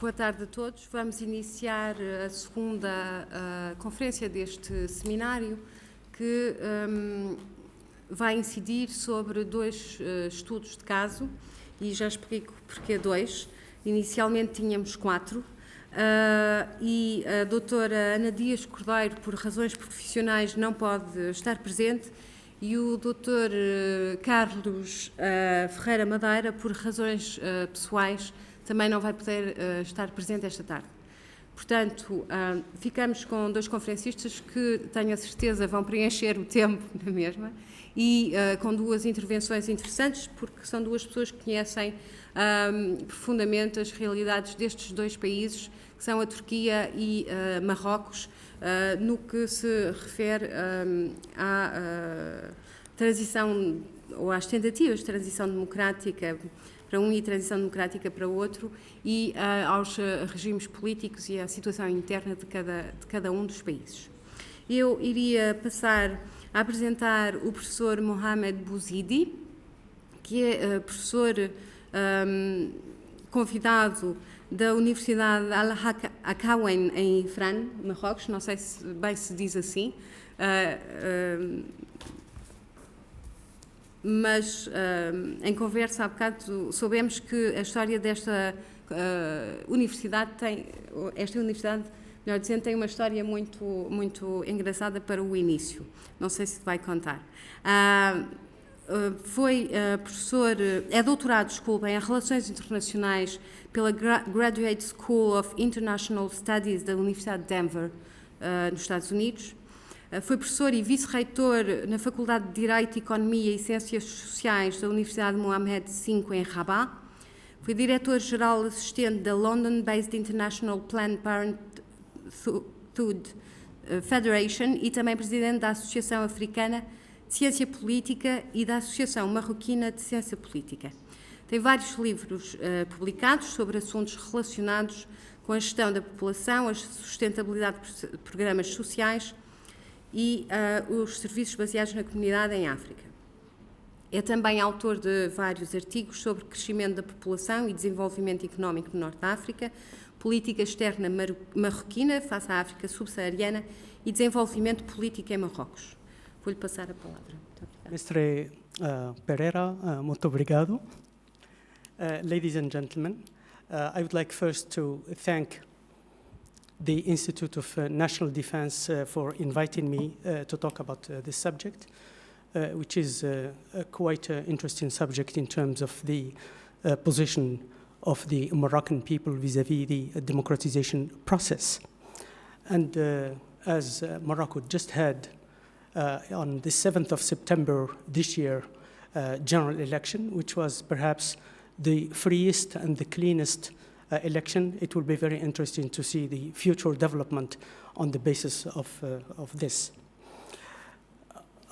Boa tarde a todos. Vamos iniciar a segunda conferência deste seminário que vai incidir sobre dois estudos de caso e já explico porque dois. Inicialmente tínhamos 4 e a doutora Ana Dias Cordeiro, por razões profissionais, não pode estar presente e o doutor Carlos Ferreira Madeira, por razões pessoais, também não vai poder estar presente esta tarde. Portanto, ficamos com dois conferencistas que, tenho a certeza, vão preencher o tempo na mesma e com duas intervenções interessantes, porque são duas pessoas que conhecem profundamente as realidades destes dois países, que são a Turquia e Marrocos, no que se refere à transição, ou às tentativas de transição democrática para um e transição democrática para o outro, e aos regimes políticos e à situação interna de cada um dos países. Eu iria passar a apresentar o professor Mohamed Bouzidi, que é professor convidado da Universidade Al-Akawen em Ifrane, Marrocos, não sei se bem se diz assim, mas em conversa há bocado soubemos que a história desta universidade melhor dizendo, tem uma história muito engraçada para o início. Não sei se vai contar. Foi professor, é doutorado, em Relações Internacionais pela Graduate School of International Studies da Universidade de Denver, nos Estados Unidos. Foi professor e vice-reitor na Faculdade de Direito, Economia e Ciências Sociais da Universidade Mohammed V em Rabat. Foi diretor-geral assistente da London-based International Planned Parenthood Federation e também presidente da Associação Africana de Ciência Política e da Associação Marroquina de Ciência Política. Tem vários livros publicados sobre assuntos relacionados com a gestão da população, a sustentabilidade de programas sociais e os serviços baseados na comunidade em África. É também autor de vários artigos sobre crescimento da população e desenvolvimento económico no Norte de África, política externa marroquina face à África subsaariana e desenvolvimento político em Marrocos. Vou-lhe passar a palavra. Mestre Pereira, muito obrigado. Ladies and gentlemen, I would like first to thank the Institute of National Defense for inviting me to talk about this subject, which is quite an interesting subject in terms of the position of the Moroccan people vis-à-vis the democratization process. And as Morocco just had on the 7th of September this year, general election, which was perhaps the freest and the cleanest election, it will be very interesting to see the future development on the basis of this.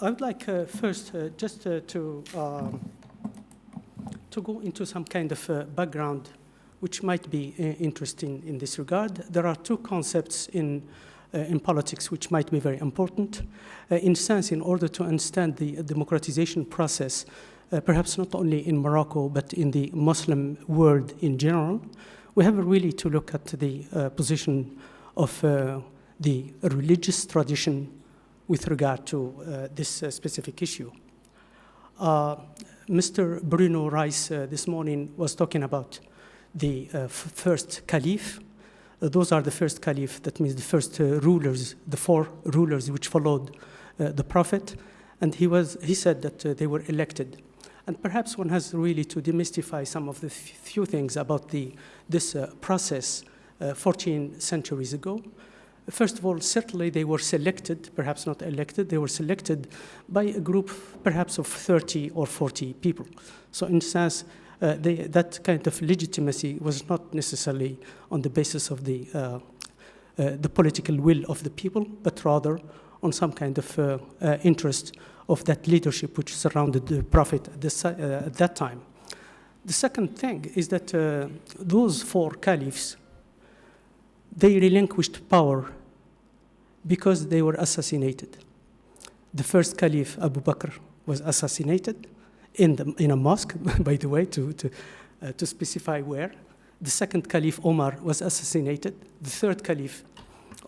I would like first just to go into some kind of background which might be interesting in this regard. There are two concepts in politics which might be very important. In a sense, in order to understand the democratization process, perhaps not only in Morocco, but in the Muslim world in general, we have really to look at the position of the religious tradition with regard to this specific issue. Mr. Bruno Reis this morning was talking about the first caliph. Those are the first caliph, that means the first rulers, the 4 rulers which followed the Prophet, and he said that they were elected. And perhaps one has really to demystify some of the few things about this process 14 centuries ago. First of all, certainly they were selected, perhaps not elected, they were selected by a group perhaps of 30 or 40 people. So in a sense, that kind of legitimacy was not necessarily on the basis of the political will of the people, but rather on some kind of interest of that leadership which surrounded the Prophet at that time. The second thing is that those 4 caliphs, they relinquished power because they were assassinated. The first caliph, Abu Bakr, was assassinated in a mosque, by the way, to specify where. The second Caliph, Omar, was assassinated. The third Caliph,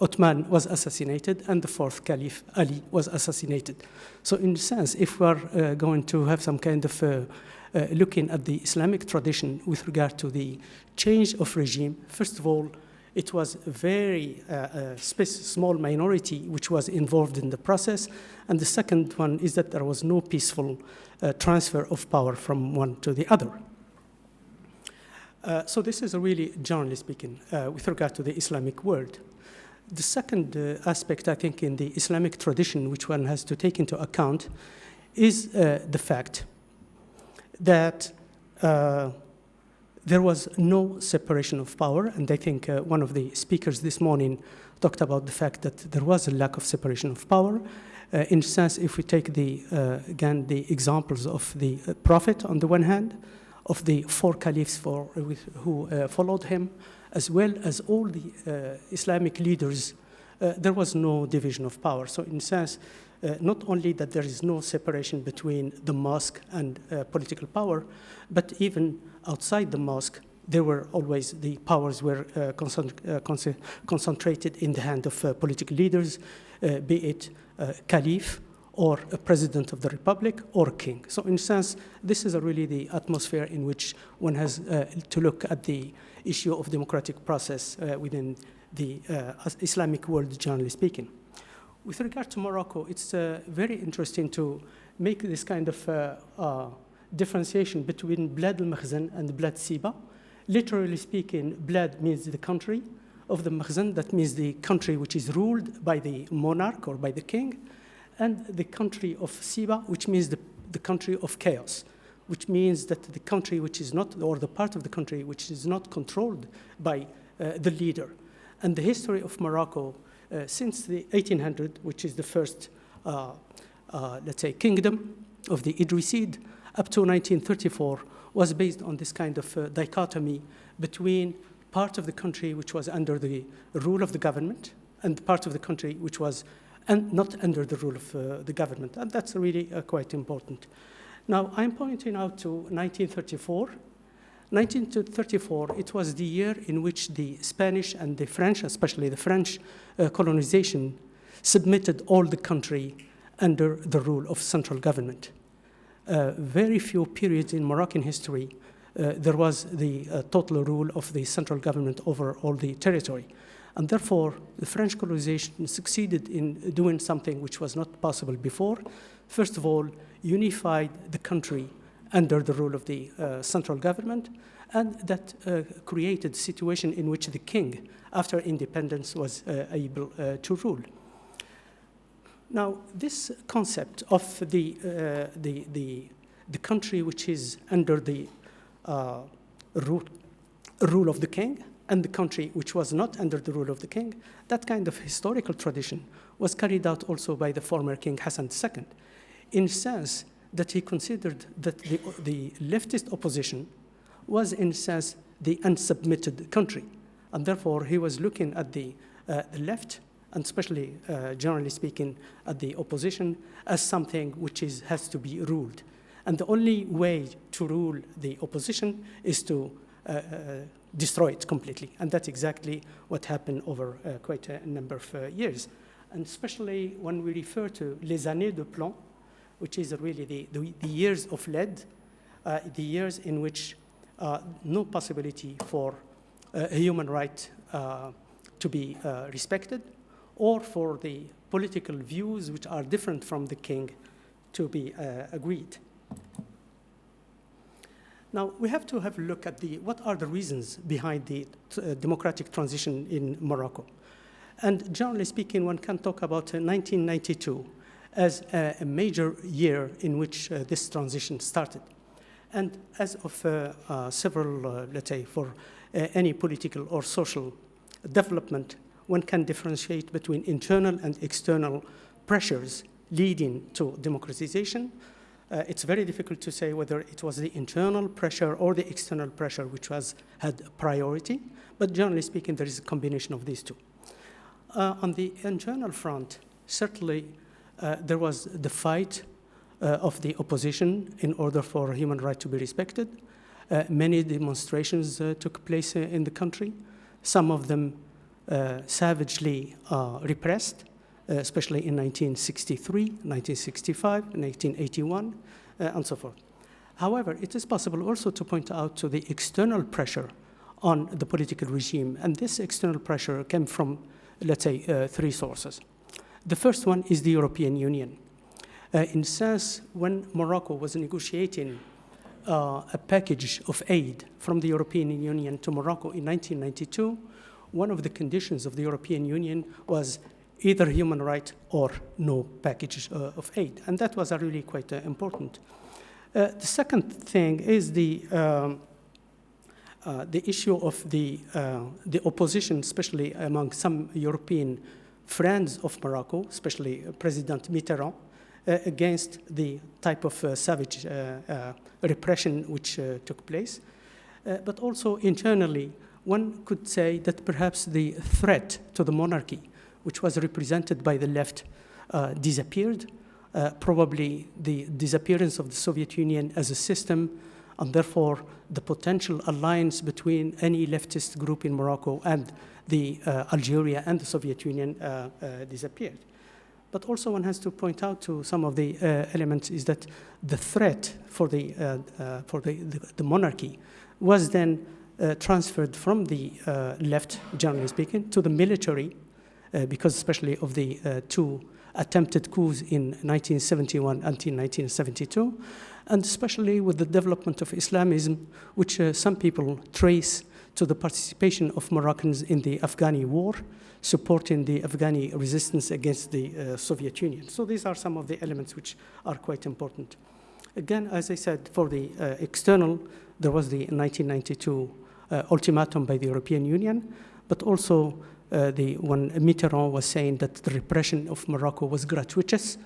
Uthman, was assassinated. And the fourth Caliph, Ali, was assassinated. So in a sense, if we are going to have some kind of looking at the Islamic tradition with regard to the change of regime, first of all, it was a very small minority which was involved in the process. And the second one is that there was no peaceful transfer of power from one to the other. So this is really, generally speaking, with regard to the Islamic world. The second aspect, I think, in the Islamic tradition, which one has to take into account, is the fact that there was no separation of power, and I think one of the speakers this morning talked about the fact that there was a lack of separation of power. In a sense, if we take again, the examples of the Prophet on the one hand, of the four caliphs who followed him, as well as all the Islamic leaders, there was no division of power. So in a sense, not only that there is no separation between the mosque and political power, but even outside the mosque, there were always the powers were concentrated in the hand of political leaders, be it caliph or a president of the republic or king. So in a sense, this is really the atmosphere in which one has to look at the issue of democratic process within the Islamic world, generally speaking. With regard to Morocco, it's very interesting to make this kind of differentiation between Blad al-Makhzen and Blad Siba. Literally speaking, Blad means the country of the Makhzen, that means the country which is ruled by the monarch or by the king, and the country of Siba, which means the country of chaos, which means that the country which is not, or the part of the country which is not controlled by the leader. And the history of Morocco since the 1800, which is the first, let's say, kingdom of the Idrisid, up to 1934, was based on this kind of dichotomy between part of the country which was under the rule of the government and part of the country which was not under the rule of the government. And that's really quite important. Now, I'm pointing out to 1934. 1934, it was the year in which the Spanish and the French, especially the French colonization, submitted all the country under the rule of central government. Very few periods in Moroccan history, there was the total rule of the central government over all the territory. And therefore, the French colonization succeeded in doing something which was not possible before. First of all, unified the country under the rule of the central government, and that created a situation in which the king, after independence, was able to rule. Now, this concept of the country which is under the rule of the king and the country which was not under the rule of the king, that kind of historical tradition was carried out also by the former King Hassan II, in a sense that he considered that the leftist opposition was, in a sense, the unsubmitted country. And therefore, he was looking at the left, and especially, generally speaking, at the opposition as something which has to be ruled. And the only way to rule the opposition is to destroy it completely. And that's exactly what happened over quite a number of years. And especially when we refer to les années de plomb, which is really the years of lead, the years in which no possibility for a human right to be respected, or for the political views which are different from the king to be agreed. Now, we have to have a look at what are the reasons behind the democratic transition in Morocco. And generally speaking, one can talk about 1992 as a major year in which this transition started. And as of several, let's say, for any political or social development, one can differentiate between internal and external pressures leading to democratization. It's very difficult to say whether it was the internal pressure or the external pressure which had priority, but generally speaking, there is a combination of these two. On the internal front, certainly there was the fight of the opposition in order for human rights to be respected. Many demonstrations took place in the country, some of them savagely repressed, especially in 1963, 1965, 1981, and so forth. However, it is possible also to point out to the external pressure on the political regime, and this external pressure came from, let's say, three sources. The first one is the European Union. In a sense, when Morocco was negotiating a package of aid from the European Union to Morocco in 1992, one of the conditions of the European Union was either human rights or no package of aid, and that was really quite important. The second thing is the issue of the opposition, especially among some European friends of Morocco, especially President Mitterrand, against the type of savage repression which took place. But also internally, one could say that perhaps the threat to the monarchy, which was represented by the left, disappeared. Probably the disappearance of the Soviet Union as a system, and therefore the potential alliance between any leftist group in Morocco and the Algeria and the Soviet Union disappeared. But also one has to point out to some of the elements is that the threat for the monarchy was then transferred from the left, generally speaking, to the military, because especially of the two attempted coups in 1971 until 1972, and especially with the development of Islamism, which some people trace to the participation of Moroccans in the Afghani war, supporting the Afghani resistance against the Soviet Union. So these are some of the elements which are quite important. Again, as I said, for the external, there was the 1992 ultimatum by the European Union, but also when Mitterrand was saying that the repression of Morocco was gratuitous,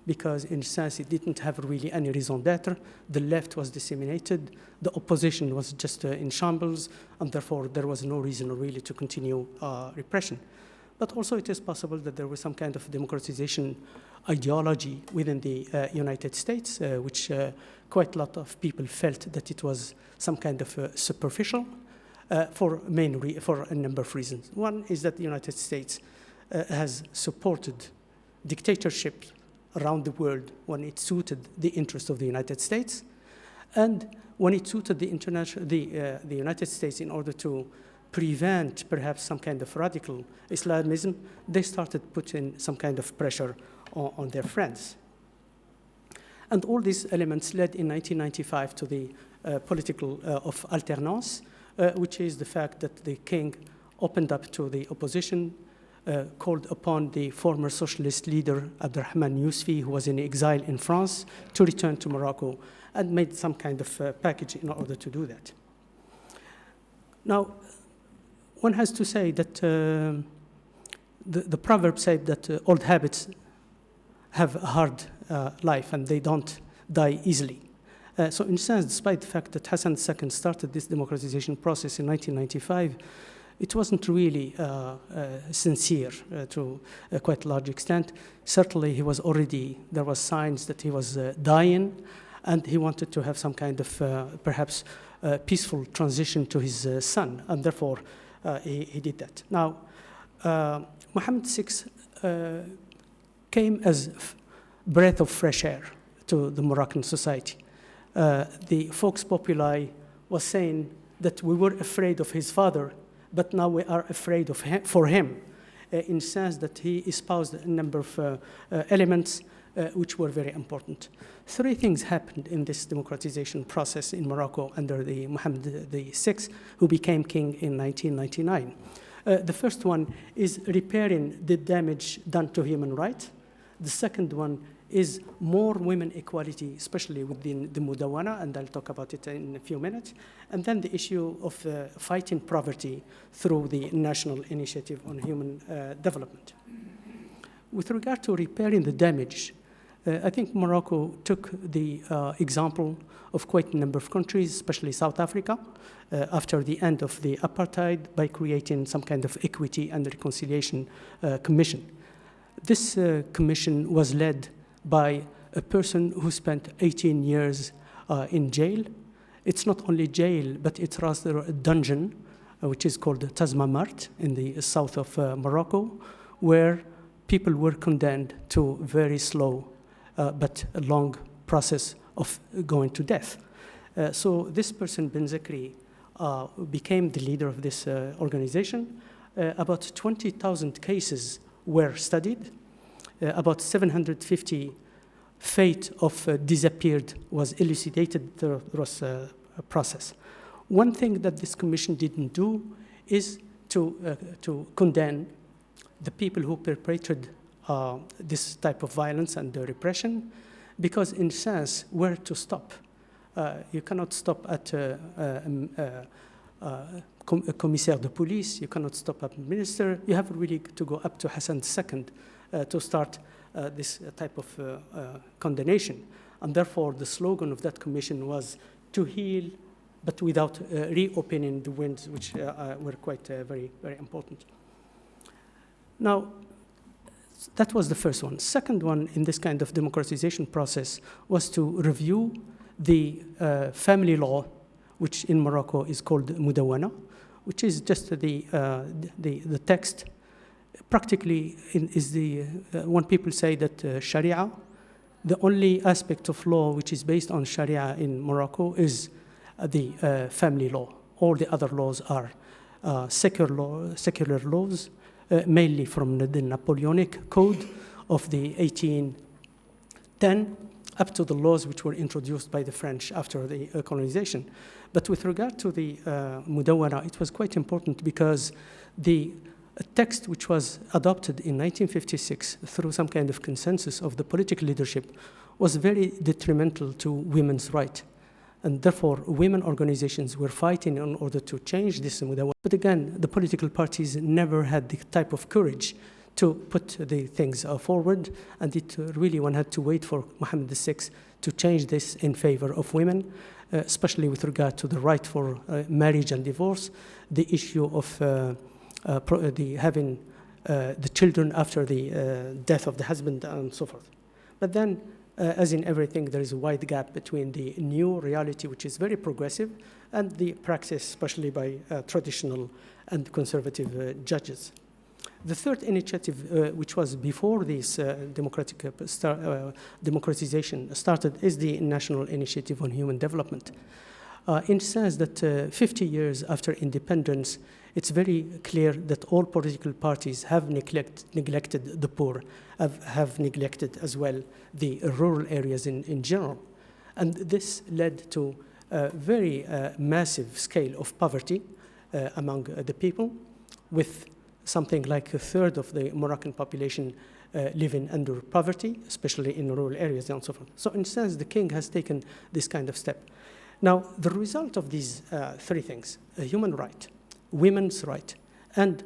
because in a sense it didn't have really any raison d'etre. The left was disseminated, the opposition was just in shambles, and therefore there was no reason really to continue repression. But also it is possible that there was some kind of democratization ideology within the United States, which quite a lot of people felt that it was some kind of superficial, for a number of reasons. One is that the United States has supported dictatorship around the world when it suited the interest of the United States, and when it suited the United States in order to prevent perhaps some kind of radical Islamism, they started putting some kind of pressure on their friends. And all these elements led in 1995 to the political of alternance, which is the fact that the king opened up to the opposition, called upon the former socialist leader, Abderrahmane Yousfi, who was in exile in France, to return to Morocco, and made some kind of package in order to do that. Now, one has to say that the proverb said that old habits have a hard life and they don't die easily. So in a sense, despite the fact that Hassan II started this democratization process in 1995, it wasn't really sincere to a quite large extent. Certainly, there was signs that he was dying, and he wanted to have some kind of perhaps peaceful transition to his son, and therefore he did that. Now, Mohammed VI came as a breath of fresh air to the Moroccan society. The Vox Populi was saying that we were afraid of his father, but now we are afraid of for him, in the sense that he espoused a number of elements which were very important. Three things happened in this democratization process in Morocco under the Mohammed VI, who became king in 1999. The first one is repairing the damage done to human rights. The second one is more women equality, especially within the Mudawana, and I'll talk about it in a few minutes. And then the issue of fighting poverty through the National Initiative on Human Development. With regard to repairing the damage, I think Morocco took the example of quite a number of countries, especially South Africa, after the end of the apartheid, by creating some kind of equity and reconciliation commission. This commission was led by a person who spent 18 years in jail, It's not only jail, but it's rather a dungeon, which is called Tazma Mart in the south of Morocco, where people were condemned to very slow but a long process of going to death. So this person, Ben Zakri, became the leader of this organization. About 20,000 cases were studied. About 750 fate of disappeared was elucidated through this process. One thing that this commission didn't do is to condemn the people who perpetrated this type of violence and repression, because in a sense, where to stop? You cannot stop at a commissaire de police, you cannot stop at a minister, you have really to go up to Hassan II to start this type of condemnation. And therefore, the slogan of that commission was to heal, but without reopening the wounds, which were quite very, very important. Now, that was the first one. Second one in this kind of democratization process was to review the family law, which in Morocco is called Mudawana, which is just the text. Practically, is the when people say that Sharia, the only aspect of law which is based on Sharia in Morocco is the family law. All the other laws are secular laws, mainly from the Napoleonic Code of the 1810, up to the laws which were introduced by the French after the colonization. But with regard to the Mudawana, it was quite important because the text which was adopted in 1956 through some kind of consensus of the political leadership was very detrimental to women's rights. And therefore, women organizations were fighting in order to change this Mudawana. But again, the political parties never had the type of courage to put the things forward, and it really one had to wait for Mohammed VI to change this in favor of women, especially with regard to the right for marriage and divorce, the issue of having the children after the death of the husband and so forth. But then, as in everything, there is a wide gap between the new reality, which is very progressive, and the practice, especially by traditional and conservative judges. The third initiative, which was before this democratization started, is the National Initiative on Human Development. In the sense that 50 years after independence, it's very clear that all political parties have neglected the poor, have neglected as well the rural areas in general. And this led to a very massive scale of poverty among the people, with something like a third of the Moroccan population living under poverty, especially in rural areas and so forth. So in a sense, the king has taken this kind of step. Now, the result of these three things, a human right, women's right, and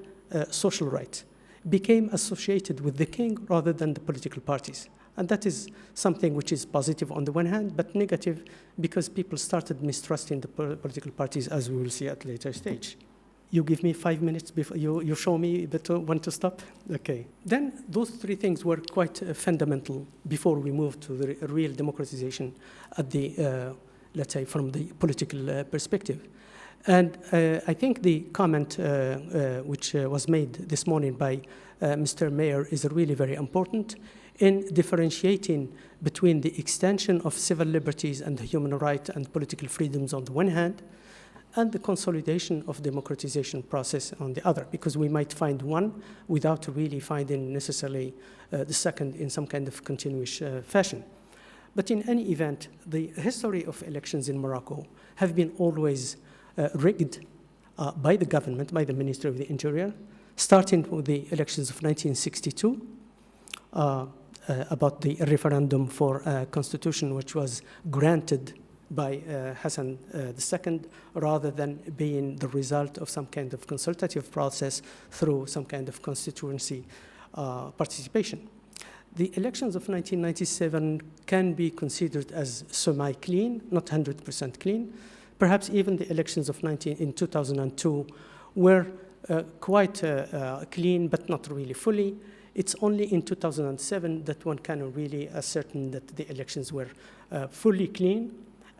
social right, became associated with the king rather than the political parties. And that is something which is positive on the one hand, but negative because people started mistrusting the political parties, as we will see at a later stage. You give me 5 minutes before you show me when to stop? Okay. Then those three things were quite fundamental before we moved to the real democratization at the, let's say, from the political perspective. And I think the comment which was made this morning by Mr. Mayor is really very important in differentiating between the extension of civil liberties and human rights and political freedoms on the one hand, and the consolidation of democratization process on the other, because we might find one without really finding necessarily the second in some kind of continuous fashion. But in any event, the history of elections in Morocco have been always rigged by the government, by the Ministry of the Interior, starting with the elections of 1962, about the referendum for a constitution which was granted by Hassan II, rather than being the result of some kind of consultative process through some kind of constituency participation. The elections of 1997 can be considered as semi-clean, not 100% clean. Perhaps even the elections of in 2002 were quite clean, but not really fully. It's only in 2007 that one can really ascertain that the elections were fully clean.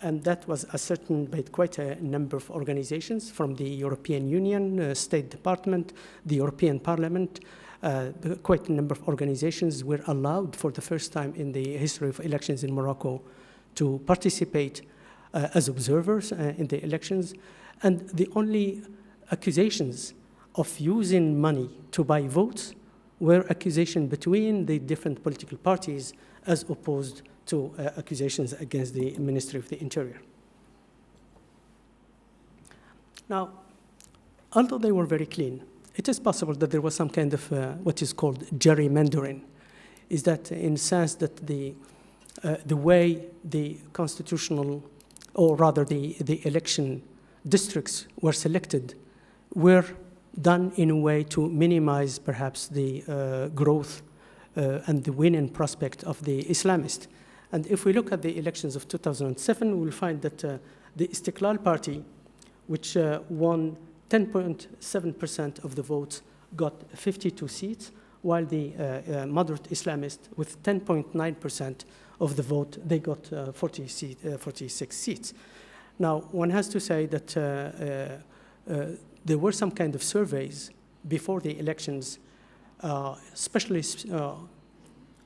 And that was ascertained by quite a number of organizations from the European Union, State Department, the European Parliament. Quite a number of organizations were allowed for the first time in the history of elections in Morocco to participate as observers in the elections. And the only accusations of using money to buy votes were accusations between the different political parties as opposed to accusations against the Ministry of the Interior. Now, although they were very clean, it is possible that there was some kind of what is called gerrymandering, is that in the sense that the way the constitutional, or rather the election districts were selected were done in a way to minimize perhaps the growth and the winning prospect of the Islamists. And if we look at the elections of 2007, we'll find that the Istiqlal Party, which won 10.7% of the votes, got 52 seats, while the moderate Islamists, with 10.9% of the vote, they got 46 seats. Now, one has to say that there were some kind of surveys before the elections, especially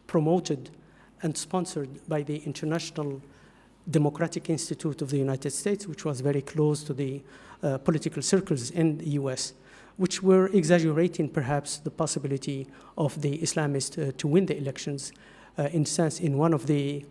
promoted and sponsored by the International Democratic Institute of the United States, which was very close to the political circles in the US, which were exaggerating perhaps the possibility of the Islamists to win the elections. In sense, in one of the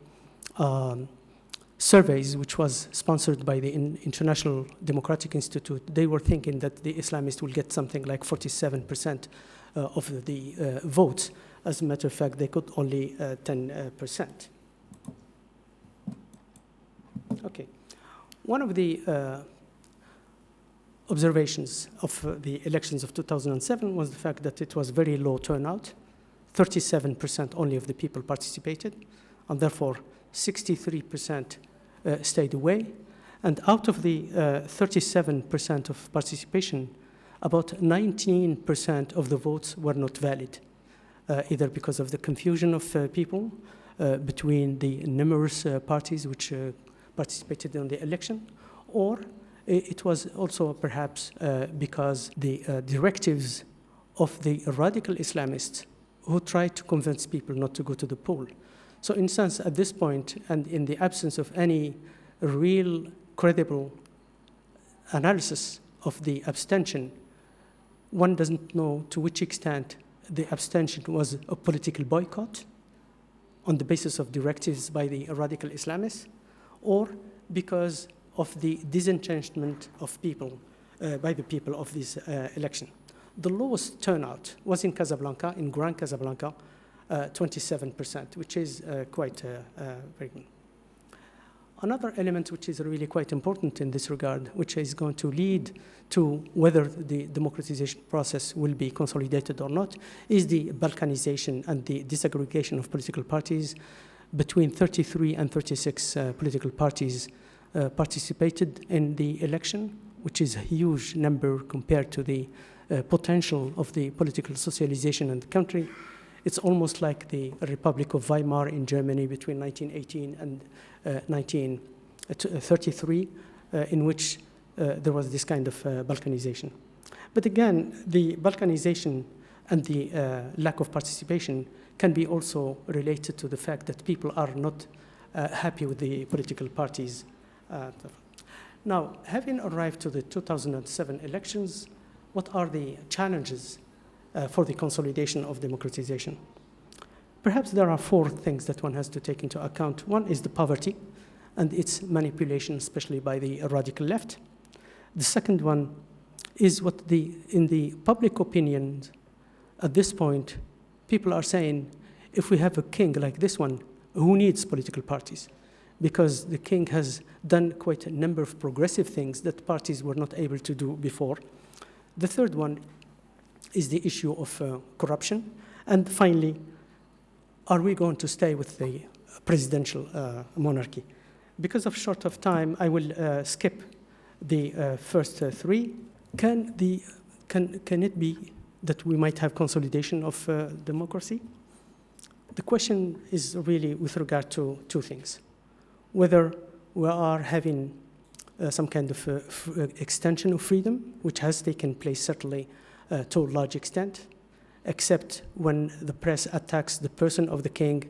surveys, which was sponsored by the International Democratic Institute, they were thinking that the Islamists will get something like 47% of the votes. As a matter of fact, they got only 10%. Okay. One of the observations of the elections of 2007 was the fact that it was very low turnout. 37% only of the people participated, and therefore 63% stayed away. And out of the 37% of participation, about 19% of the votes were not valid, either because of the confusion of people between the numerous parties which participated in the election, or it was also perhaps because the directives of the radical Islamists who tried to convince people not to go to the poll. So in a sense, at this point, and in the absence of any real credible analysis of the abstention, one doesn't know to which extent the abstention was a political boycott on the basis of directives by the radical Islamists, or because of the disenchantment of people, by the people of this election. The lowest turnout was in Casablanca, in Grand Casablanca, 27%, which is quite very good. Another element which is really quite important in this regard, which is going to lead to whether the democratization process will be consolidated or not, is the balkanization and the disaggregation of political parties. Between 33 and 36 political parties participated in the election, which is a huge number compared to the potential of the political socialization in the country. It's almost like the Republic of Weimar in Germany between 1918 and 1933, in which there was this kind of balkanization. But again, the balkanization and the lack of participation can be also related to the fact that people are not happy with the political parties. Now, having arrived to the 2007 elections, what are the challenges for the consolidation of democratization? Perhaps there are four things that one has to take into account. One is the poverty and its manipulation, especially by the radical left. The second one is what in the public opinion at this point, people are saying, if we have a king like this one, who needs political parties? Because the king has done quite a number of progressive things that parties were not able to do before. The third one is the issue of corruption. And finally, are we going to stay with the presidential monarchy? Because of short of time, I will skip the first three. Can it be that we might have consolidation of democracy? The question is really with regard to two things. Whether we are having some kind of extension of freedom, which has taken place certainly to a large extent, except when the press attacks the person of the king,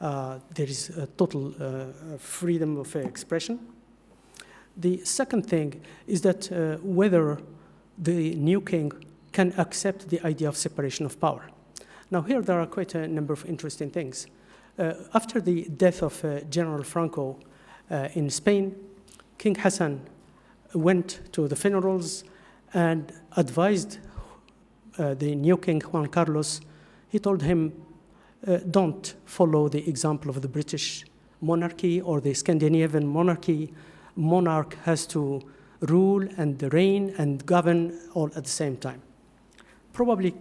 there is a total freedom of expression. The second thing is that whether the new king can accept the idea of separation of power. Now here there are quite a number of interesting things. After the death of General Franco in Spain, King Hassan went to the funerals and advised the new king, Juan Carlos. He told him, don't follow the example of the British monarchy or the Scandinavian monarchy. Monarch has to rule and reign and govern all at the same time. Probably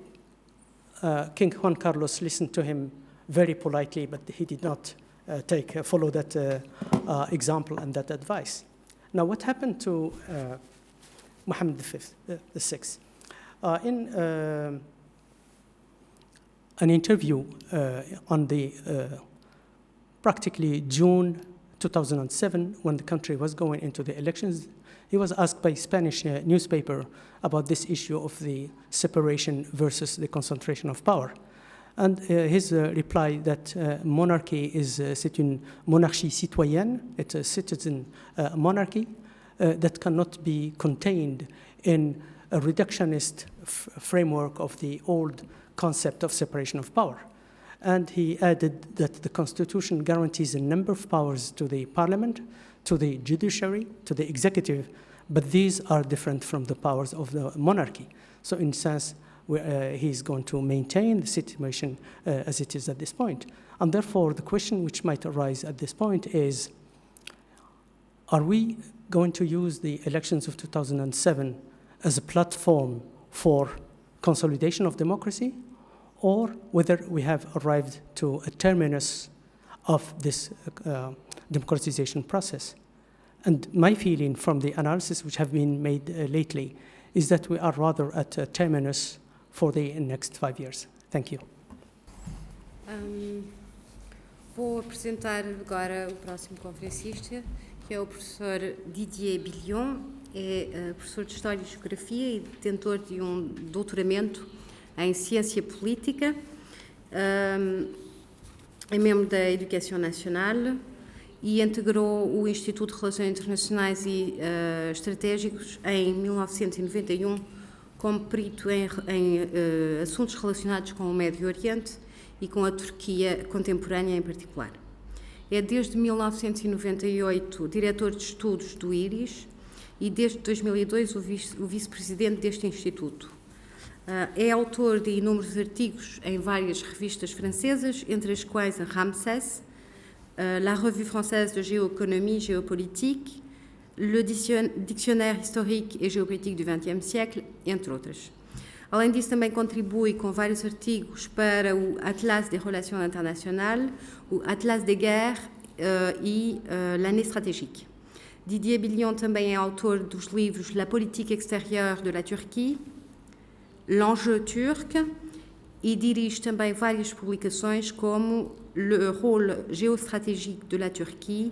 King Juan Carlos listened to him very politely, but he did not follow that example and that advice. Now, what happened to Mohammed the Sixth? In an interview on the practically June 2007, when the country was going into the elections, he was asked by a Spanish newspaper about this issue of the separation versus the concentration of power. And his reply that monarchy c'est une monarchie citoyenne, it's a citizen monarchy that cannot be contained in a reductionist framework of the old concept of separation of power. And he added that the Constitution guarantees a number of powers to the parliament, to the judiciary, to the executive, but these are different from the powers of the monarchy. So in a sense, he's going to maintain the situation as it is at this point. And therefore, the question which might arise at this point is, are we going to use the elections of 2007 as a platform for consolidation of democracy, or whether we have arrived to a terminus of this democratization process? And my feeling from the analysis which have been made lately is that we are rather at a terminus for the next 5 years. Thank you. Vou apresentar agora o próximo conferencista, que é o professor Didier Billion, é professor de História e Geografia e detentor de doutoramento em Ciência Política, é membro da Educação Nacional e integrou o Instituto de Relações Internacionais e Estratégicos em 1991 como perito em assuntos relacionados com o Médio Oriente e com a Turquia contemporânea em particular. É desde 1998 diretor de estudos do IRIS e desde 2002 o vice-presidente deste instituto. É autor de inúmeros artigos em várias revistas francesas, entre as quais a Ramsès, la Revue Française de Géoéconomie et Géopolitique, le Dictionnaire historique et géopolitique du XXe siècle, entre outras. Além disso, também contribui com vários artigos para o Atlas des Relations Internationales, o Atlas des Guerres e l'Année Stratégique. Didier Billion também é autor dos livros La politique extérieure de la Turquie, L'enjeu turc, e dirige também várias publicações como Le rôle géostratégique de la Turquie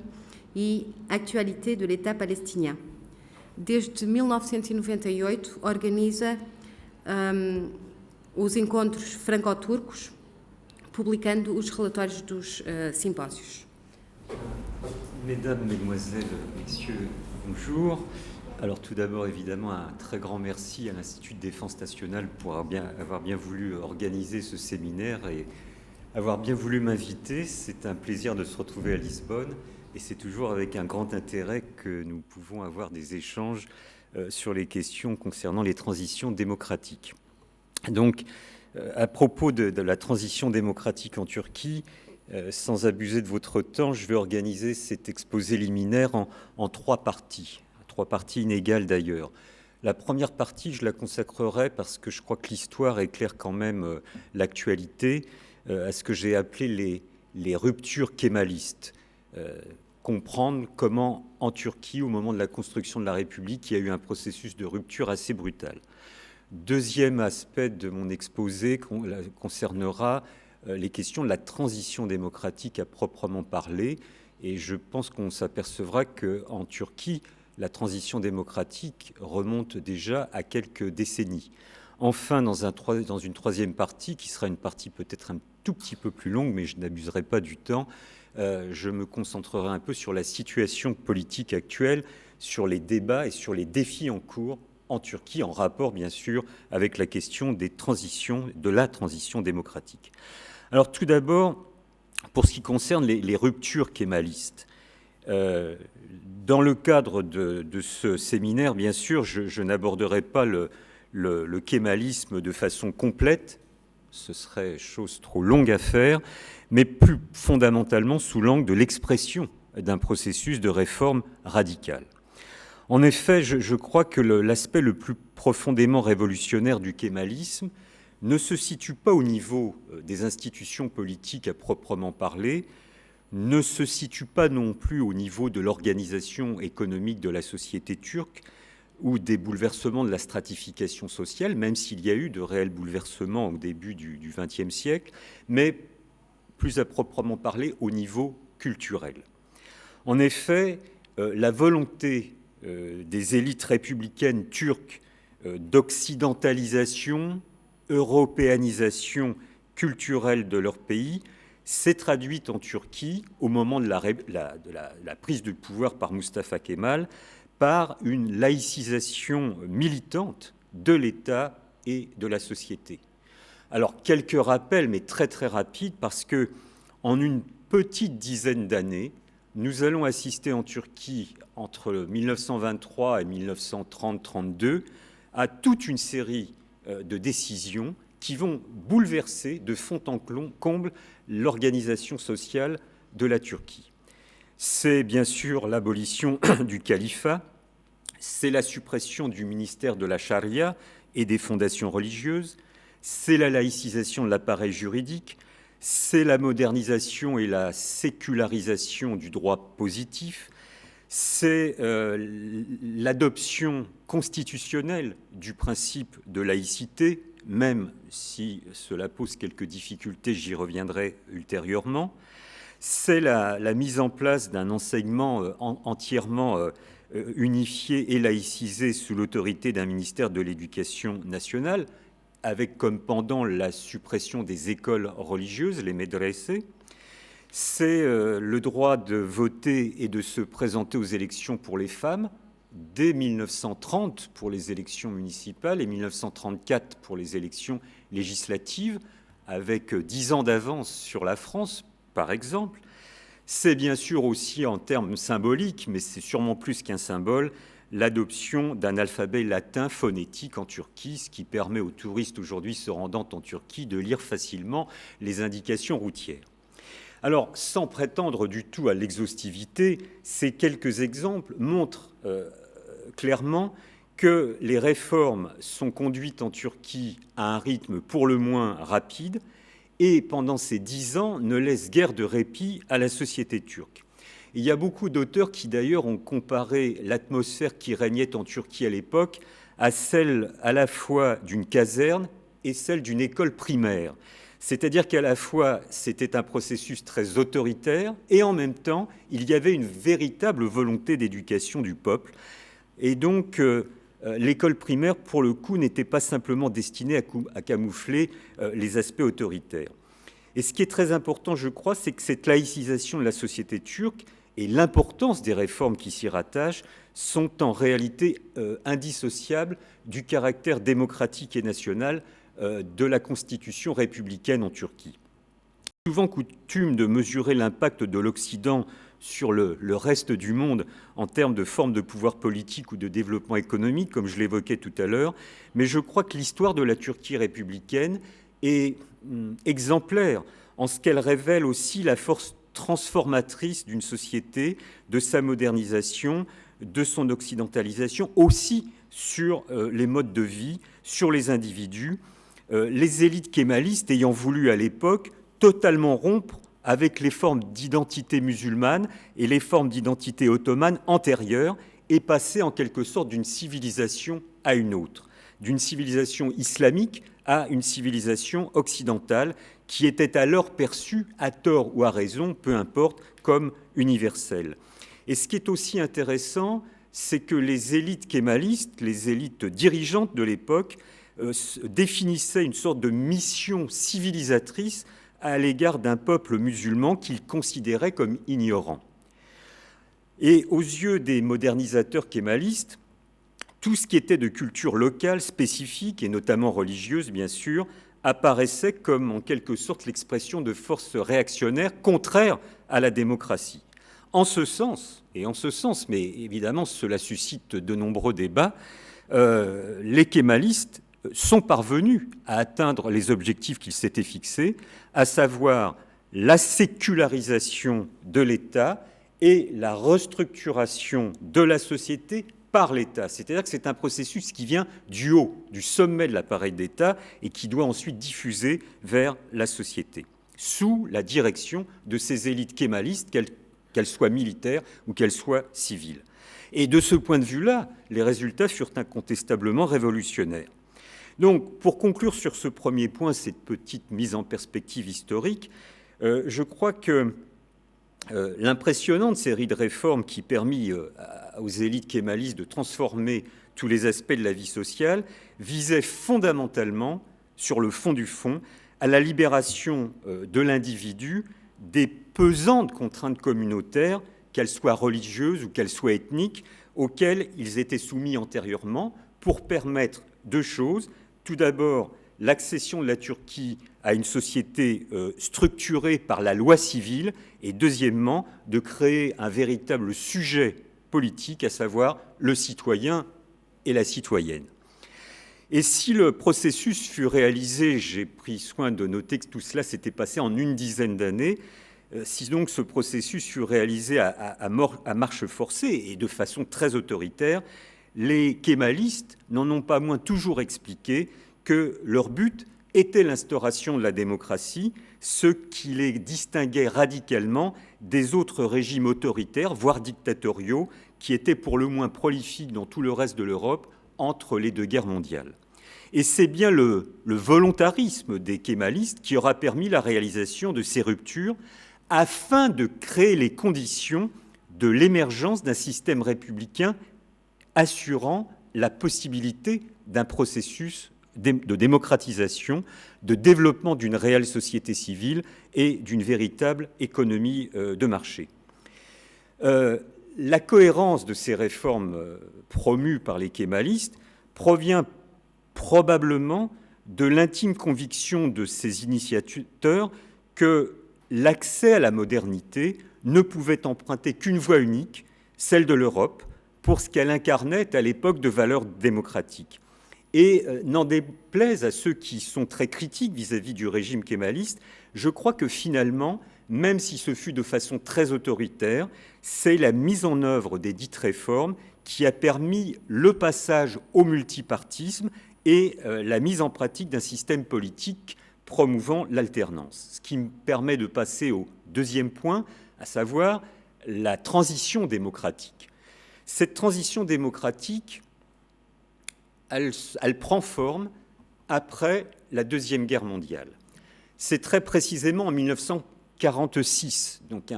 e Actualité de l'État palestinien. Desde 1998 organiza os encontros franco-turcos, publicando os relatórios dos simpósios. Mesdames, Mesdemoiselles, Messieurs, bonjour. Alors tout d'abord, évidemment, un très grand merci à l'Institut de Défense Nationale pour avoir bien voulu organiser ce séminaire et avoir bien voulu m'inviter. C'est un plaisir de se retrouver à Lisbonne et c'est toujours avec un grand intérêt que nous pouvons avoir des échanges sur les questions concernant les transitions démocratiques. Donc, à propos de la transition démocratique en Turquie, sans abuser de votre temps, je vais organiser cet exposé liminaire en trois parties inégales d'ailleurs. La première partie, je la consacrerai parce que je crois que l'histoire éclaire quand même l'actualité, à ce que j'ai appelé les ruptures kémalistes. Comprendre comment, en Turquie, au moment de la construction de la République, il y a eu un processus de rupture assez brutal. Deuxième aspect de mon exposé concernera les questions de la transition démocratique à proprement parler Et je pense qu'on s'apercevra qu'en Turquie, la transition démocratique remonte déjà à quelques décennies. Enfin, dans une troisième partie, qui sera une partie peut-être un tout petit peu plus longue, mais je n'abuserai pas du temps, je me concentrerai un peu sur la situation politique actuelle, sur les débats et sur les défis en cours en Turquie, en rapport bien sûr avec la question des transitions, de la transition démocratique. Alors tout d'abord, pour ce qui concerne les ruptures kémalistes, dans le cadre de ce séminaire, bien sûr, je n'aborderai pas le kémalisme de façon complète, ce serait chose trop longue à faire, mais plus fondamentalement sous l'angle de l'expression d'un processus de réforme radicale. En effet, je crois que l'aspect le plus profondément révolutionnaire du kémalisme ne se situe pas au niveau des institutions politiques à proprement parler, ne se situe pas non plus au niveau de l'organisation économique de la société turque ou des bouleversements de la stratification sociale, même s'il y a eu de réels bouleversements au début du XXe siècle, mais plus à proprement parler au niveau culturel. En effet, la volonté des élites républicaines turques d'occidentalisation, européanisation culturelle de leur pays s'est traduite en Turquie au moment de la prise de pouvoir par Mustafa Kemal par une laïcisation militante de l'État et de la société. Alors, quelques rappels, mais très très rapides, parce que en une petite dizaine d'années, nous allons assister en Turquie, entre 1923 et 1930-32, à toute une série de décisions qui vont bouleverser de fond en comble l'organisation sociale de la Turquie. C'est bien sûr l'abolition du califat, c'est la suppression du ministère de la charia et des fondations religieuses, c'est la laïcisation de l'appareil juridique, c'est la modernisation et la sécularisation du droit positif, c'est l'adoption constitutionnelle du principe de laïcité, même si cela pose quelques difficultés, j'y reviendrai ultérieurement. C'est la mise en place d'un enseignement entièrement unifié et laïcisé sous l'autorité d'un ministère de l'Éducation nationale, avec comme pendant la suppression des écoles religieuses, les médresses. C'est le droit de voter et de se présenter aux élections pour les femmes, dès 1930 pour les élections municipales et 1934 pour les élections législatives, avec 10 ans d'avance sur la France, par exemple. C'est bien sûr aussi en termes symboliques, mais c'est sûrement plus qu'un symbole, l'adoption d'un alphabet latin phonétique en Turquie, ce qui permet aux touristes aujourd'hui se rendant en Turquie de lire facilement les indications routières. Alors, sans prétendre du tout à l'exhaustivité, ces quelques exemples montrent clairement que les réformes sont conduites en Turquie à un rythme pour le moins rapide et, pendant ces 10 ans, ne laissent guère de répit à la société turque. Il y a beaucoup d'auteurs qui, d'ailleurs, ont comparé l'atmosphère qui régnait en Turquie à l'époque à celle à la fois d'une caserne et celle d'une école primaire. C'est-à-dire qu'à la fois, c'était un processus très autoritaire et en même temps, il y avait une véritable volonté d'éducation du peuple. Et donc, l'école primaire, pour le coup, n'était pas simplement destinée à camoufler les aspects autoritaires. Et ce qui est très important, je crois, c'est que cette laïcisation de la société turque et l'importance des réformes qui s'y rattachent sont en réalité indissociables du caractère démocratique et national de la constitution républicaine en Turquie. Il est souvent coutume de mesurer l'impact de l'Occident sur le reste du monde en termes de forme de pouvoir politique ou de développement économique, comme je l'évoquais tout à l'heure, mais je crois que l'histoire de la Turquie républicaine est exemplaire en ce qu'elle révèle aussi la force transformatrice d'une société, de sa modernisation, de son occidentalisation, aussi sur les modes de vie, sur les individus. Les élites kémalistes ayant voulu à l'époque totalement rompre avec les formes d'identité musulmane et les formes d'identité ottomane antérieures et passer en quelque sorte d'une civilisation à une autre, d'une civilisation islamique à une civilisation occidentale qui était alors perçue, à tort ou à raison, peu importe, comme universelle. Et ce qui est aussi intéressant, c'est que les élites kémalistes, les élites dirigeantes de l'époque, définissaient une sorte de mission civilisatrice à l'égard d'un peuple musulman qu'ils considéraient comme ignorant. Et aux yeux des modernisateurs kémalistes, tout ce qui était de culture locale, spécifique, et notamment religieuse, bien sûr, apparaissait comme en quelque sorte l'expression de forces réactionnaires contraires à la démocratie. En ce sens, mais évidemment cela suscite de nombreux débats, les kémalistes sont parvenus à atteindre les objectifs qu'ils s'étaient fixés, à savoir la sécularisation de l'État et la restructuration de la société par l'État. C'est-à-dire que c'est un processus qui vient du haut, du sommet de l'appareil d'État et qui doit ensuite diffuser vers la société, sous la direction de ces élites kémalistes, qu'elles soient militaires ou qu'elles soient civiles. Et de ce point de vue-là, les résultats furent incontestablement révolutionnaires. Donc, pour conclure sur ce premier point, cette petite mise en perspective historique, je crois que l'impressionnante série de réformes qui permit aux élites kémalistes de transformer tous les aspects de la vie sociale visait fondamentalement, sur le fond du fond, à la libération de l'individu des pesantes contraintes communautaires, qu'elles soient religieuses ou qu'elles soient ethniques, auxquelles ils étaient soumis antérieurement, pour permettre deux choses. Tout d'abord, l'accession de la Turquie à une société structurée par la loi civile, et deuxièmement, de créer un véritable sujet politique, à savoir le citoyen et la citoyenne. Et si le processus fut réalisé, j'ai pris soin de noter que tout cela s'était passé en une dizaine d'années, si donc ce processus fut réalisé à marche forcée et de façon très autoritaire, les kémalistes n'en ont pas moins toujours expliqué que leur but était l'instauration de la démocratie, ce qui les distinguait radicalement des autres régimes autoritaires, voire dictatoriaux, qui étaient pour le moins prolifiques dans tout le reste de l'Europe entre les deux guerres mondiales. Et c'est bien le volontarisme des kémalistes qui aura permis la réalisation de ces ruptures afin de créer les conditions de l'émergence d'un système républicain assurant la possibilité d'un processus de démocratisation, de développement d'une réelle société civile et d'une véritable économie de marché. La cohérence de ces réformes promues par les kémalistes provient probablement de l'intime conviction de ces initiateurs que l'accès à la modernité ne pouvait emprunter qu'une voie unique, celle de l'Europe, pour ce qu'elle incarnait à l'époque de valeurs démocratiques. Et n'en déplaise à ceux qui sont très critiques vis-à-vis du régime kémaliste, je crois que finalement, même si ce fut de façon très autoritaire, c'est la mise en œuvre des dites réformes qui a permis le passage au multipartisme et la mise en pratique d'un système politique promouvant l'alternance. Ce qui me permet de passer au deuxième point, à savoir la transition démocratique. Cette transition démocratique, elle prend forme après la Deuxième Guerre mondiale. C'est très précisément en 1946, donc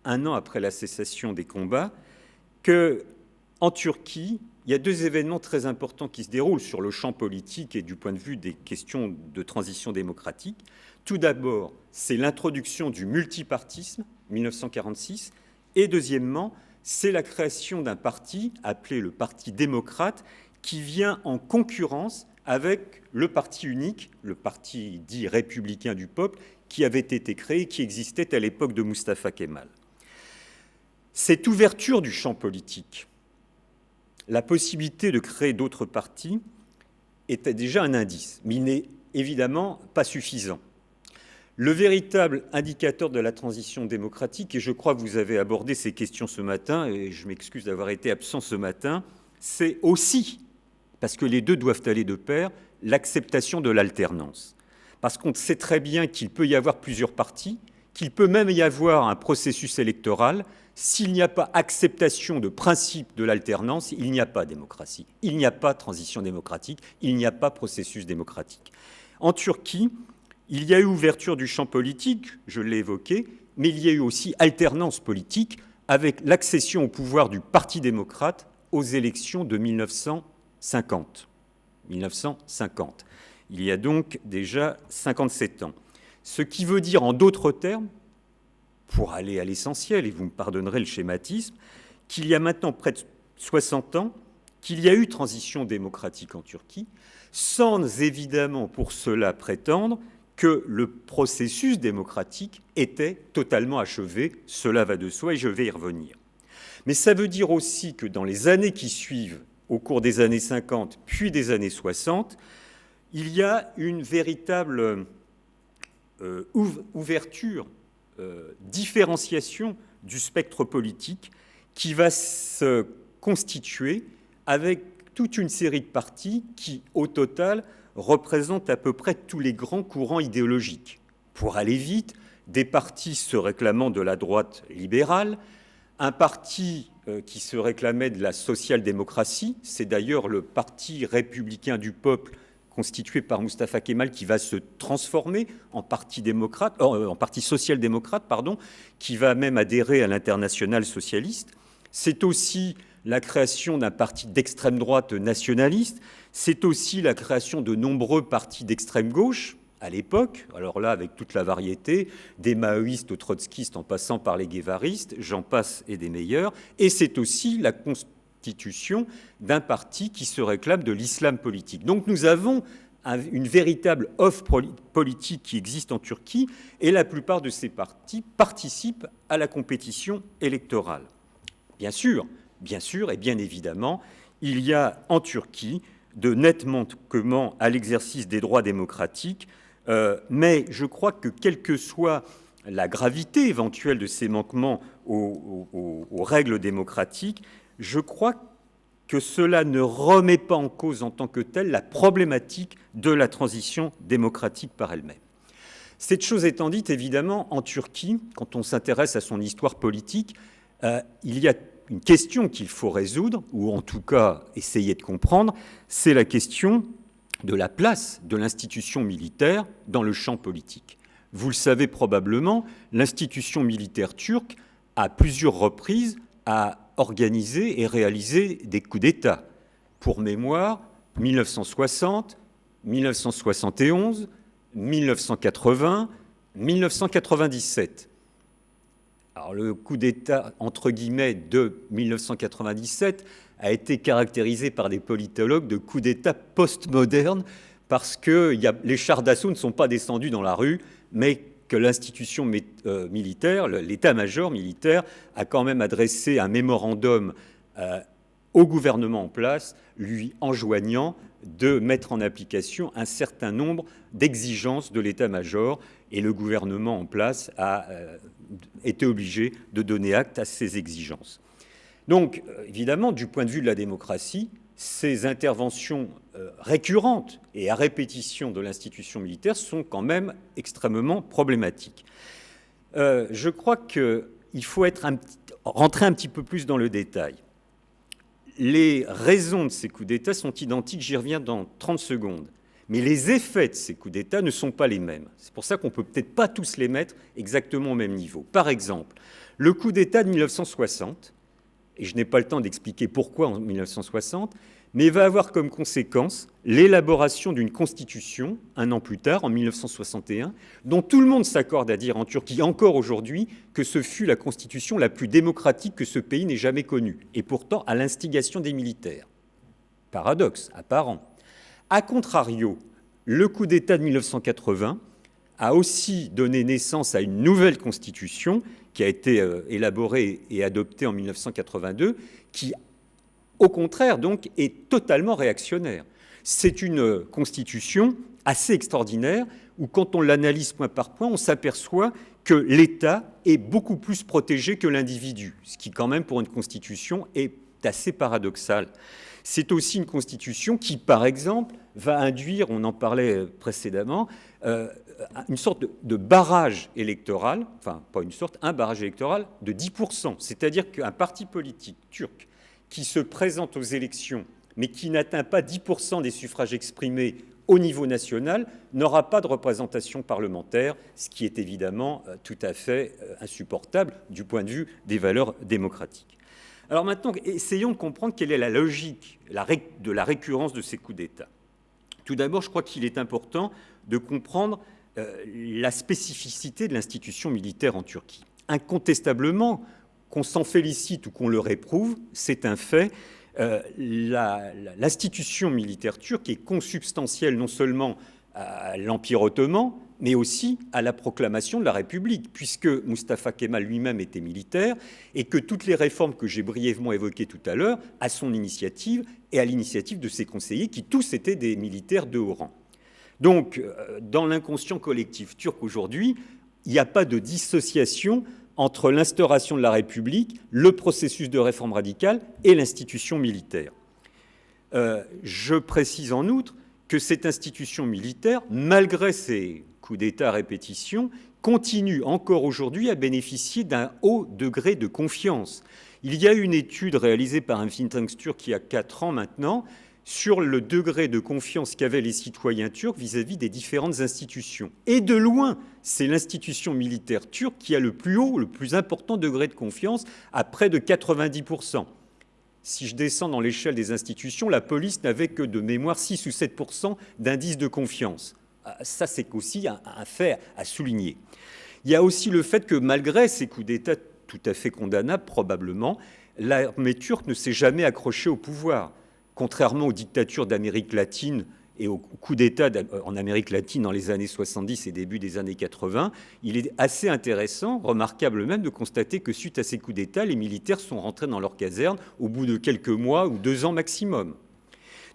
un an après la cessation des combats, qu'en Turquie, il y a deux événements très importants qui se déroulent sur le champ politique et du point de vue des questions de transition démocratique. Tout d'abord, c'est l'introduction du multipartisme, 1946, et deuxièmement, c'est la création d'un parti appelé le Parti démocrate qui vient en concurrence avec le parti unique, le parti dit républicain du peuple, qui avait été créé, qui existait à l'époque de Mustafa Kemal. Cette ouverture du champ politique, la possibilité de créer d'autres partis, était déjà un indice, mais il n'est évidemment pas suffisant. Le véritable indicateur de la transition démocratique, et je crois que vous avez abordé ces questions ce matin, et je m'excuse d'avoir été absent ce matin, c'est aussi, parce que les deux doivent aller de pair, l'acceptation de l'alternance. Parce qu'on sait très bien qu'il peut y avoir plusieurs partis, qu'il peut même y avoir un processus électoral. S'il n'y a pas acceptation de principe de l'alternance, il n'y a pas démocratie. Il n'y a pas transition démocratique, il n'y a pas processus démocratique. En Turquie, Il y a eu ouverture du champ politique, je l'ai évoqué, mais il y a eu aussi alternance politique avec l'accession au pouvoir du Parti démocrate aux élections de 1950. Il y a donc déjà 57 ans. Ce qui veut dire, en d'autres termes, pour aller à l'essentiel, et vous me pardonnerez le schématisme, qu'il y a maintenant près de 60 ans qu'il y a eu transition démocratique en Turquie, sans évidemment pour cela prétendre que le processus démocratique était totalement achevé. Cela va de soi et je vais y revenir. Mais ça veut dire aussi que dans les années qui suivent, au cours des années 50 puis des années 60, il y a une véritable ouverture, différenciation du spectre politique qui va se constituer avec toute une série de partis qui, au total, représentent à peu près tous les grands courants idéologiques. Pour aller vite, des partis se réclamant de la droite libérale, un parti qui se réclamait de la social-démocratie, c'est d'ailleurs le parti républicain du peuple constitué par Mustafa Kemal qui va se transformer en parti social-démocrate, qui va même adhérer à l'internationale socialiste. C'est aussi la création d'un parti d'extrême droite nationaliste, c'est aussi la création de nombreux partis d'extrême gauche à l'époque, alors là avec toute la variété, des maoïstes aux trotskistes en passant par les guévaristes, j'en passe et des meilleurs, et c'est aussi la constitution d'un parti qui se réclame de l'islam politique. Donc nous avons une véritable offre politique qui existe en Turquie, et la plupart de ces partis participent à la compétition électorale. Bien sûr, et bien évidemment, il y a en Turquie de nets manquements à l'exercice des droits démocratiques, mais je crois que quelle que soit la gravité éventuelle de ces manquements aux règles démocratiques, je crois que cela ne remet pas en cause en tant que telle la problématique de la transition démocratique par elle-même. Cette chose étant dite, évidemment, en Turquie, quand on s'intéresse à son histoire politique, il y a une question qu'il faut résoudre, ou en tout cas essayer de comprendre, c'est la question de la place de l'institution militaire dans le champ politique. Vous le savez probablement, l'institution militaire turque, à plusieurs reprises, a organisé et réalisé des coups d'État. Pour mémoire, 1960, 1971, 1980, 1997. Alors, le coup d'État, entre guillemets, de 1997 a été caractérisé par des politologues de coup d'État postmoderne parce que les chars d'assaut ne sont pas descendus dans la rue, mais que l'institution militaire, l'état-major militaire, a quand même adressé un mémorandum au gouvernement en place, lui enjoignant de mettre en application un certain nombre d'exigences de l'état-major, et le gouvernement en place a été obligé de donner acte à ces exigences. Donc, évidemment, du point de vue de la démocratie, ces interventions récurrentes et à répétition de l'institution militaire sont quand même extrêmement problématiques. Je crois qu'il faut rentrer un petit peu plus dans le détail. Les raisons de ces coups d'État sont identiques, j'y reviens dans 30 secondes. Mais les effets de ces coups d'État ne sont pas les mêmes. C'est pour ça qu'on ne peut peut-être pas tous les mettre exactement au même niveau. Par exemple, le coup d'État de 1960, et je n'ai pas le temps d'expliquer pourquoi en 1960, mais va avoir comme conséquence l'élaboration d'une constitution, un an plus tard, en 1961, dont tout le monde s'accorde à dire en Turquie, encore aujourd'hui, que ce fut la constitution la plus démocratique que ce pays n'ait jamais connue, et pourtant à l'instigation des militaires. Paradoxe apparent. A contrario, le coup d'État de 1980 a aussi donné naissance à une nouvelle constitution qui a été élaborée et adoptée en 1982, qui, au contraire, donc, est totalement réactionnaire. C'est une constitution assez extraordinaire où, quand on l'analyse point par point, on s'aperçoit que l'État est beaucoup plus protégé que l'individu, ce qui, quand même, pour une constitution, est assez paradoxal. C'est aussi une constitution qui, par exemple, va induire, on en parlait précédemment, une sorte de barrage électoral, enfin pas une sorte, un barrage électoral de 10%. C'est-à-dire qu'un parti politique turc qui se présente aux élections, mais qui n'atteint pas 10% des suffrages exprimés au niveau national, n'aura pas de représentation parlementaire, ce qui est évidemment tout à fait insupportable du point de vue des valeurs démocratiques. Alors maintenant, essayons de comprendre quelle est la logique de la récurrence de ces coups d'État. Tout d'abord, je crois qu'il est important de comprendre la spécificité de l'institution militaire en Turquie. Incontestablement, qu'on s'en félicite ou qu'on le réprouve, c'est un fait. L'institution militaire turque est consubstantielle non seulement à l'Empire ottoman, mais aussi à la proclamation de la République, puisque Mustafa Kemal lui-même était militaire et que toutes les réformes que j'ai brièvement évoquées tout à l'heure, à son initiative et à l'initiative de ses conseillers, qui tous étaient des militaires de haut rang. Donc, dans l'inconscient collectif turc aujourd'hui, il n'y a pas de dissociation entre l'instauration de la République, le processus de réforme radicale et l'institution militaire. Je précise en outre que cette institution militaire, malgré ses coups d'État à répétition, continue encore aujourd'hui à bénéficier d'un haut degré de confiance. Il y a une étude réalisée par un think tank turc il y a 4 ans maintenant sur le degré de confiance qu'avaient les citoyens turcs vis-à-vis des différentes institutions. Et de loin, c'est l'institution militaire turque qui a le plus haut, le plus important degré de confiance, à près de 90%. Si je descends dans l'échelle des institutions, la police n'avait que de mémoire 6 ou 7% d'indice de confiance. Ça, c'est aussi un fait à souligner. Il y a aussi le fait que malgré ces coups d'État tout à fait condamnables, probablement, l'armée turque ne s'est jamais accrochée au pouvoir. Contrairement aux dictatures d'Amérique latine et aux coups d'État en Amérique latine dans les années 70 et début des années 80, il est assez intéressant, remarquable même, de constater que suite à ces coups d'État, les militaires sont rentrés dans leur caserne au bout de quelques mois ou 2 ans maximum.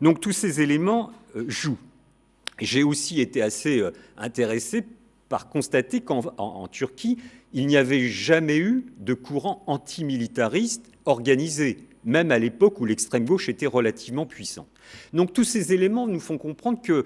Donc tous ces éléments jouent. J'ai aussi été assez intéressé par constater qu'en Turquie, il n'y avait jamais eu de courant antimilitariste organisé, même à l'époque où l'extrême gauche était relativement puissante. Donc tous ces éléments nous font comprendre qu'il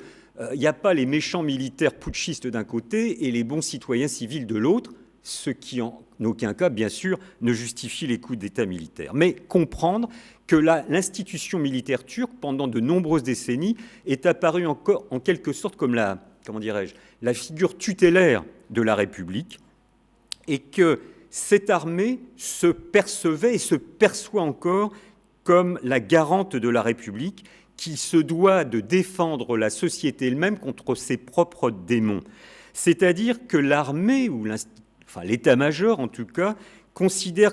n'y a pas les méchants militaires putschistes d'un côté et les bons citoyens civils de l'autre, ce qui en aucun cas, bien sûr, ne justifie les coups d'État militaires. Mais comprendre que l'institution militaire turque, pendant de nombreuses décennies, est apparue encore en quelque sorte comme la figure tutélaire de la République, et que cette armée se percevait et se perçoit encore comme la garante de la République, qui se doit de défendre la société elle-même contre ses propres démons. C'est-à-dire que l'armée, ou l'état-major en tout cas, considère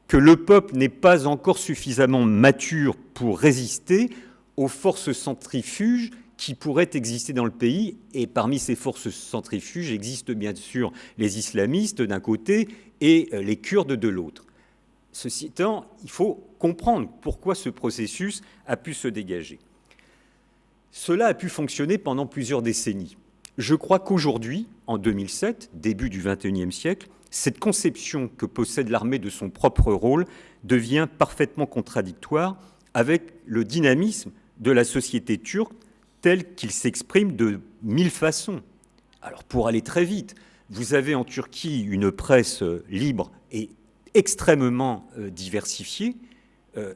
que le peuple n'est pas encore suffisamment mature pour résister aux forces centrifuges qui pourraient exister dans le pays. Et parmi ces forces centrifuges existent bien sûr les islamistes d'un côté et les Kurdes de l'autre. Ceci étant, il faut comprendre pourquoi ce processus a pu se dégager. Cela a pu fonctionner pendant plusieurs décennies. Je crois qu'aujourd'hui, en 2007, début du XXIe siècle, cette conception que possède l'armée de son propre rôle devient parfaitement contradictoire avec le dynamisme de la société turque tel qu'il s'exprime de 1000 façons. Alors pour aller très vite, vous avez en Turquie une presse libre et extrêmement diversifiée,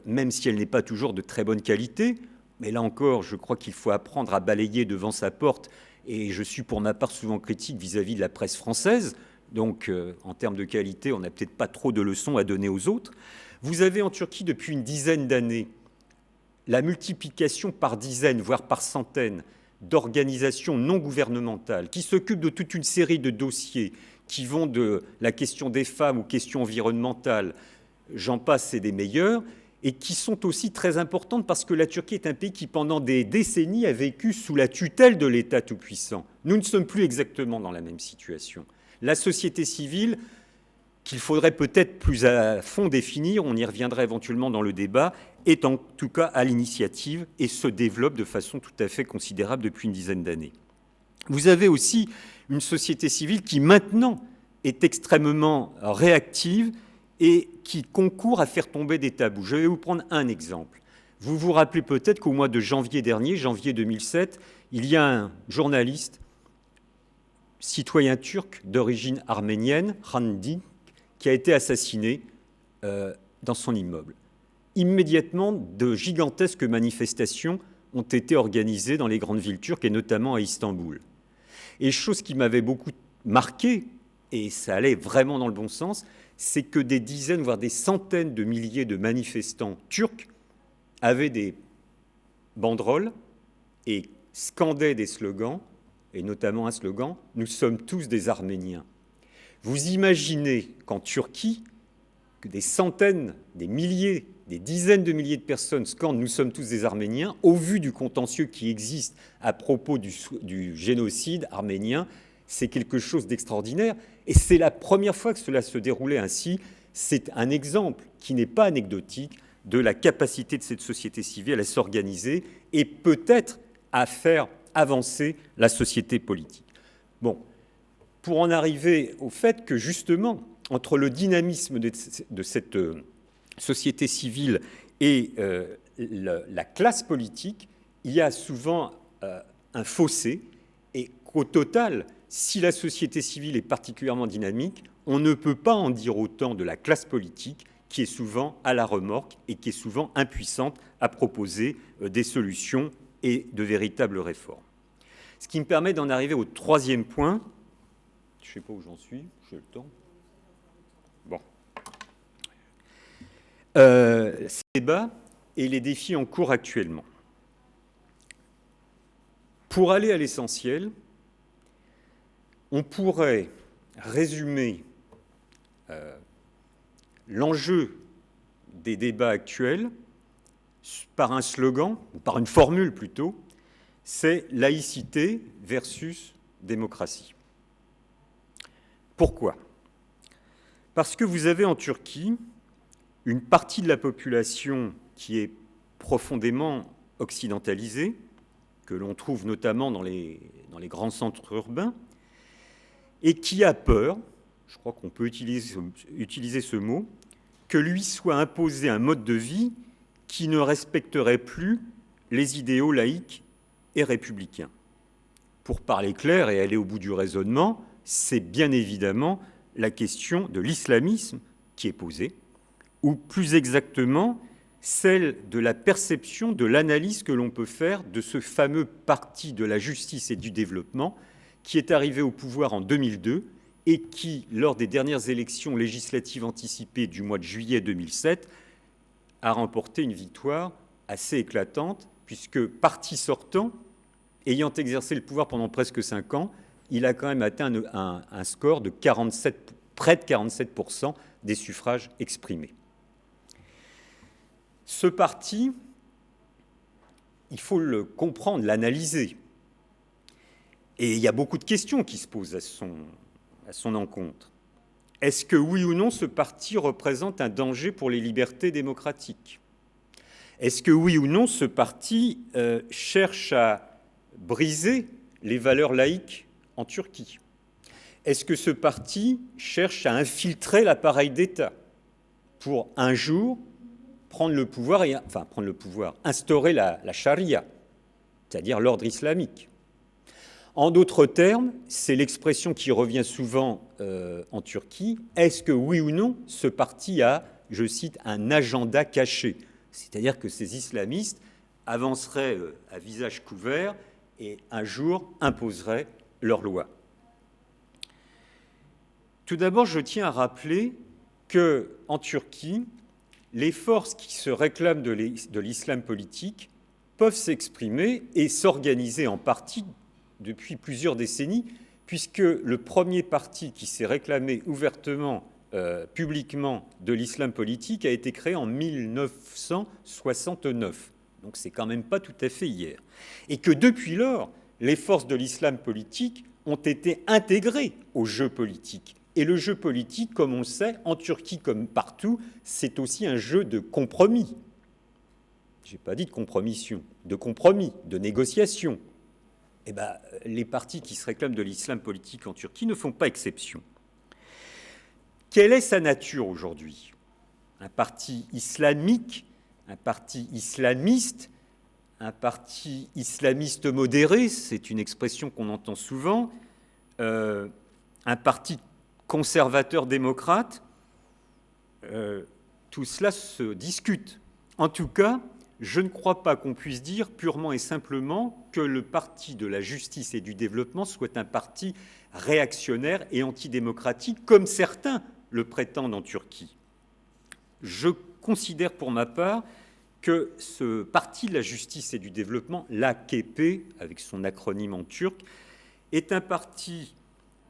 même si elle n'est pas toujours de très bonne qualité. Mais là encore, je crois qu'il faut apprendre à balayer devant sa porte. Et je suis pour ma part souvent critique vis-à-vis de la presse française. Donc en termes de qualité, on n'a peut-être pas trop de leçons à donner aux autres. Vous avez en Turquie depuis une dizaine d'années la multiplication par dizaines, voire par centaines, d'organisations non gouvernementales qui s'occupent de toute une série de dossiers qui vont de la question des femmes aux questions environnementales, j'en passe, c'est des meilleurs, et qui sont aussi très importantes parce que la Turquie est un pays qui, pendant des décennies, a vécu sous la tutelle de l'État tout-puissant. Nous ne sommes plus exactement dans la même situation. La société civile, qu'il faudrait peut-être plus à fond définir, on y reviendra éventuellement dans le débat, est en tout cas à l'initiative et se développe de façon tout à fait considérable depuis une dizaine d'années. Vous avez aussi une société civile qui maintenant est extrêmement réactive et qui concourt à faire tomber des tabous. Je vais vous prendre un exemple. Vous vous rappelez peut-être qu'au mois de janvier dernier, janvier 2007, il y a un journaliste citoyen turc d'origine arménienne, Hrant qui a été assassiné dans son immeuble. Immédiatement, de gigantesques manifestations ont été organisées dans les grandes villes turques et notamment à Istanbul. Et chose qui m'avait beaucoup marqué, et ça allait vraiment dans le bon sens, c'est que des dizaines, voire des centaines de milliers de manifestants turcs avaient des banderoles et scandaient des slogans, et notamment un slogan « Nous sommes tous des Arméniens ». Vous imaginez qu'en Turquie, que des centaines, des milliers, des dizaines de milliers de personnes scandent « Nous sommes tous des Arméniens », au vu du contentieux qui existe à propos du génocide arménien, c'est quelque chose d'extraordinaire. Et c'est la première fois que cela se déroulait ainsi. C'est un exemple qui n'est pas anecdotique de la capacité de cette société civile à s'organiser et peut-être à faire avancer la société politique. Bon, pour en arriver au fait que justement, entre le dynamisme de cette société civile et la classe politique, il y a souvent un fossé et qu'au total, si la société civile est particulièrement dynamique, on ne peut pas en dire autant de la classe politique qui est souvent à la remorque et qui est souvent impuissante à proposer des solutions et de véritables réformes. Ce qui me permet d'en arriver au troisième point. Je ne sais pas où j'en suis, j'ai le temps. Bon. Ces débats et les défis en cours actuellement. Pour aller à l'essentiel, on pourrait résumer l'enjeu des débats actuels par un slogan, ou par une formule plutôt, c'est laïcité versus démocratie. Pourquoi ? Parce que vous avez en Turquie une partie de la population qui est profondément occidentalisée, que l'on trouve notamment dans les grands centres urbains, et qui a peur, je crois qu'on peut utiliser ce mot, que lui soit imposé un mode de vie qui ne respecterait plus les idéaux laïques et républicains. Pour parler clair et aller au bout du raisonnement, c'est bien évidemment la question de l'islamisme qui est posée, ou plus exactement celle de la perception, de l'analyse que l'on peut faire de ce fameux parti de la justice et du développement qui est arrivé au pouvoir en 2002 et qui, lors des dernières élections législatives anticipées du mois de juillet 2007, a remporté une victoire assez éclatante, puisque parti sortant, ayant exercé le pouvoir pendant presque 5 ans, il a quand même atteint un score de près de 47% des suffrages exprimés. Ce parti, il faut le comprendre, l'analyser. Et il y a beaucoup de questions qui se posent à son encontre. Est-ce que oui ou non ce parti représente un danger pour les libertés démocratiques ? Est-ce que oui ou non ce parti cherche à briser les valeurs laïques en Turquie ? Est-ce que ce parti cherche à infiltrer l'appareil d'État pour un jour prendre le pouvoir, instaurer la charia, c'est-à-dire l'ordre islamique ? En d'autres termes, c'est l'expression qui revient souvent en Turquie. Est-ce que oui ou non ce parti a, je cite, un agenda caché ? C'est-à-dire que ces islamistes avanceraient à visage couvert et un jour imposeraient leurs lois. Tout d'abord, je tiens à rappeler qu'en Turquie, les forces qui se réclament de l'islam politique peuvent s'exprimer et s'organiser en partie depuis plusieurs décennies, puisque le premier parti qui s'est réclamé ouvertement, publiquement de l'islam politique a été créé en 1969. Donc c'est quand même pas tout à fait hier. Et que depuis lors, les forces de l'islam politique ont été intégrées au jeu politique. Et le jeu politique, comme on le sait, en Turquie comme partout, c'est aussi un jeu de compromis. Je n'ai pas dit de compromission, de compromis, de négociation. Eh bien, les partis qui se réclament de l'islam politique en Turquie ne font pas exception. Quelle est sa nature aujourd'hui ? Un parti islamique, un parti islamiste, un parti islamiste modéré, c'est une expression qu'on entend souvent, un parti conservateur démocrate, tout cela se discute. En tout cas, je ne crois pas qu'on puisse dire purement et simplement que le parti de la justice et du développement soit un parti réactionnaire et antidémocratique, comme certains le prétendent en Turquie. Je considère pour ma part que ce parti de la justice et du développement, l'AKP, avec son acronyme en turc, est un parti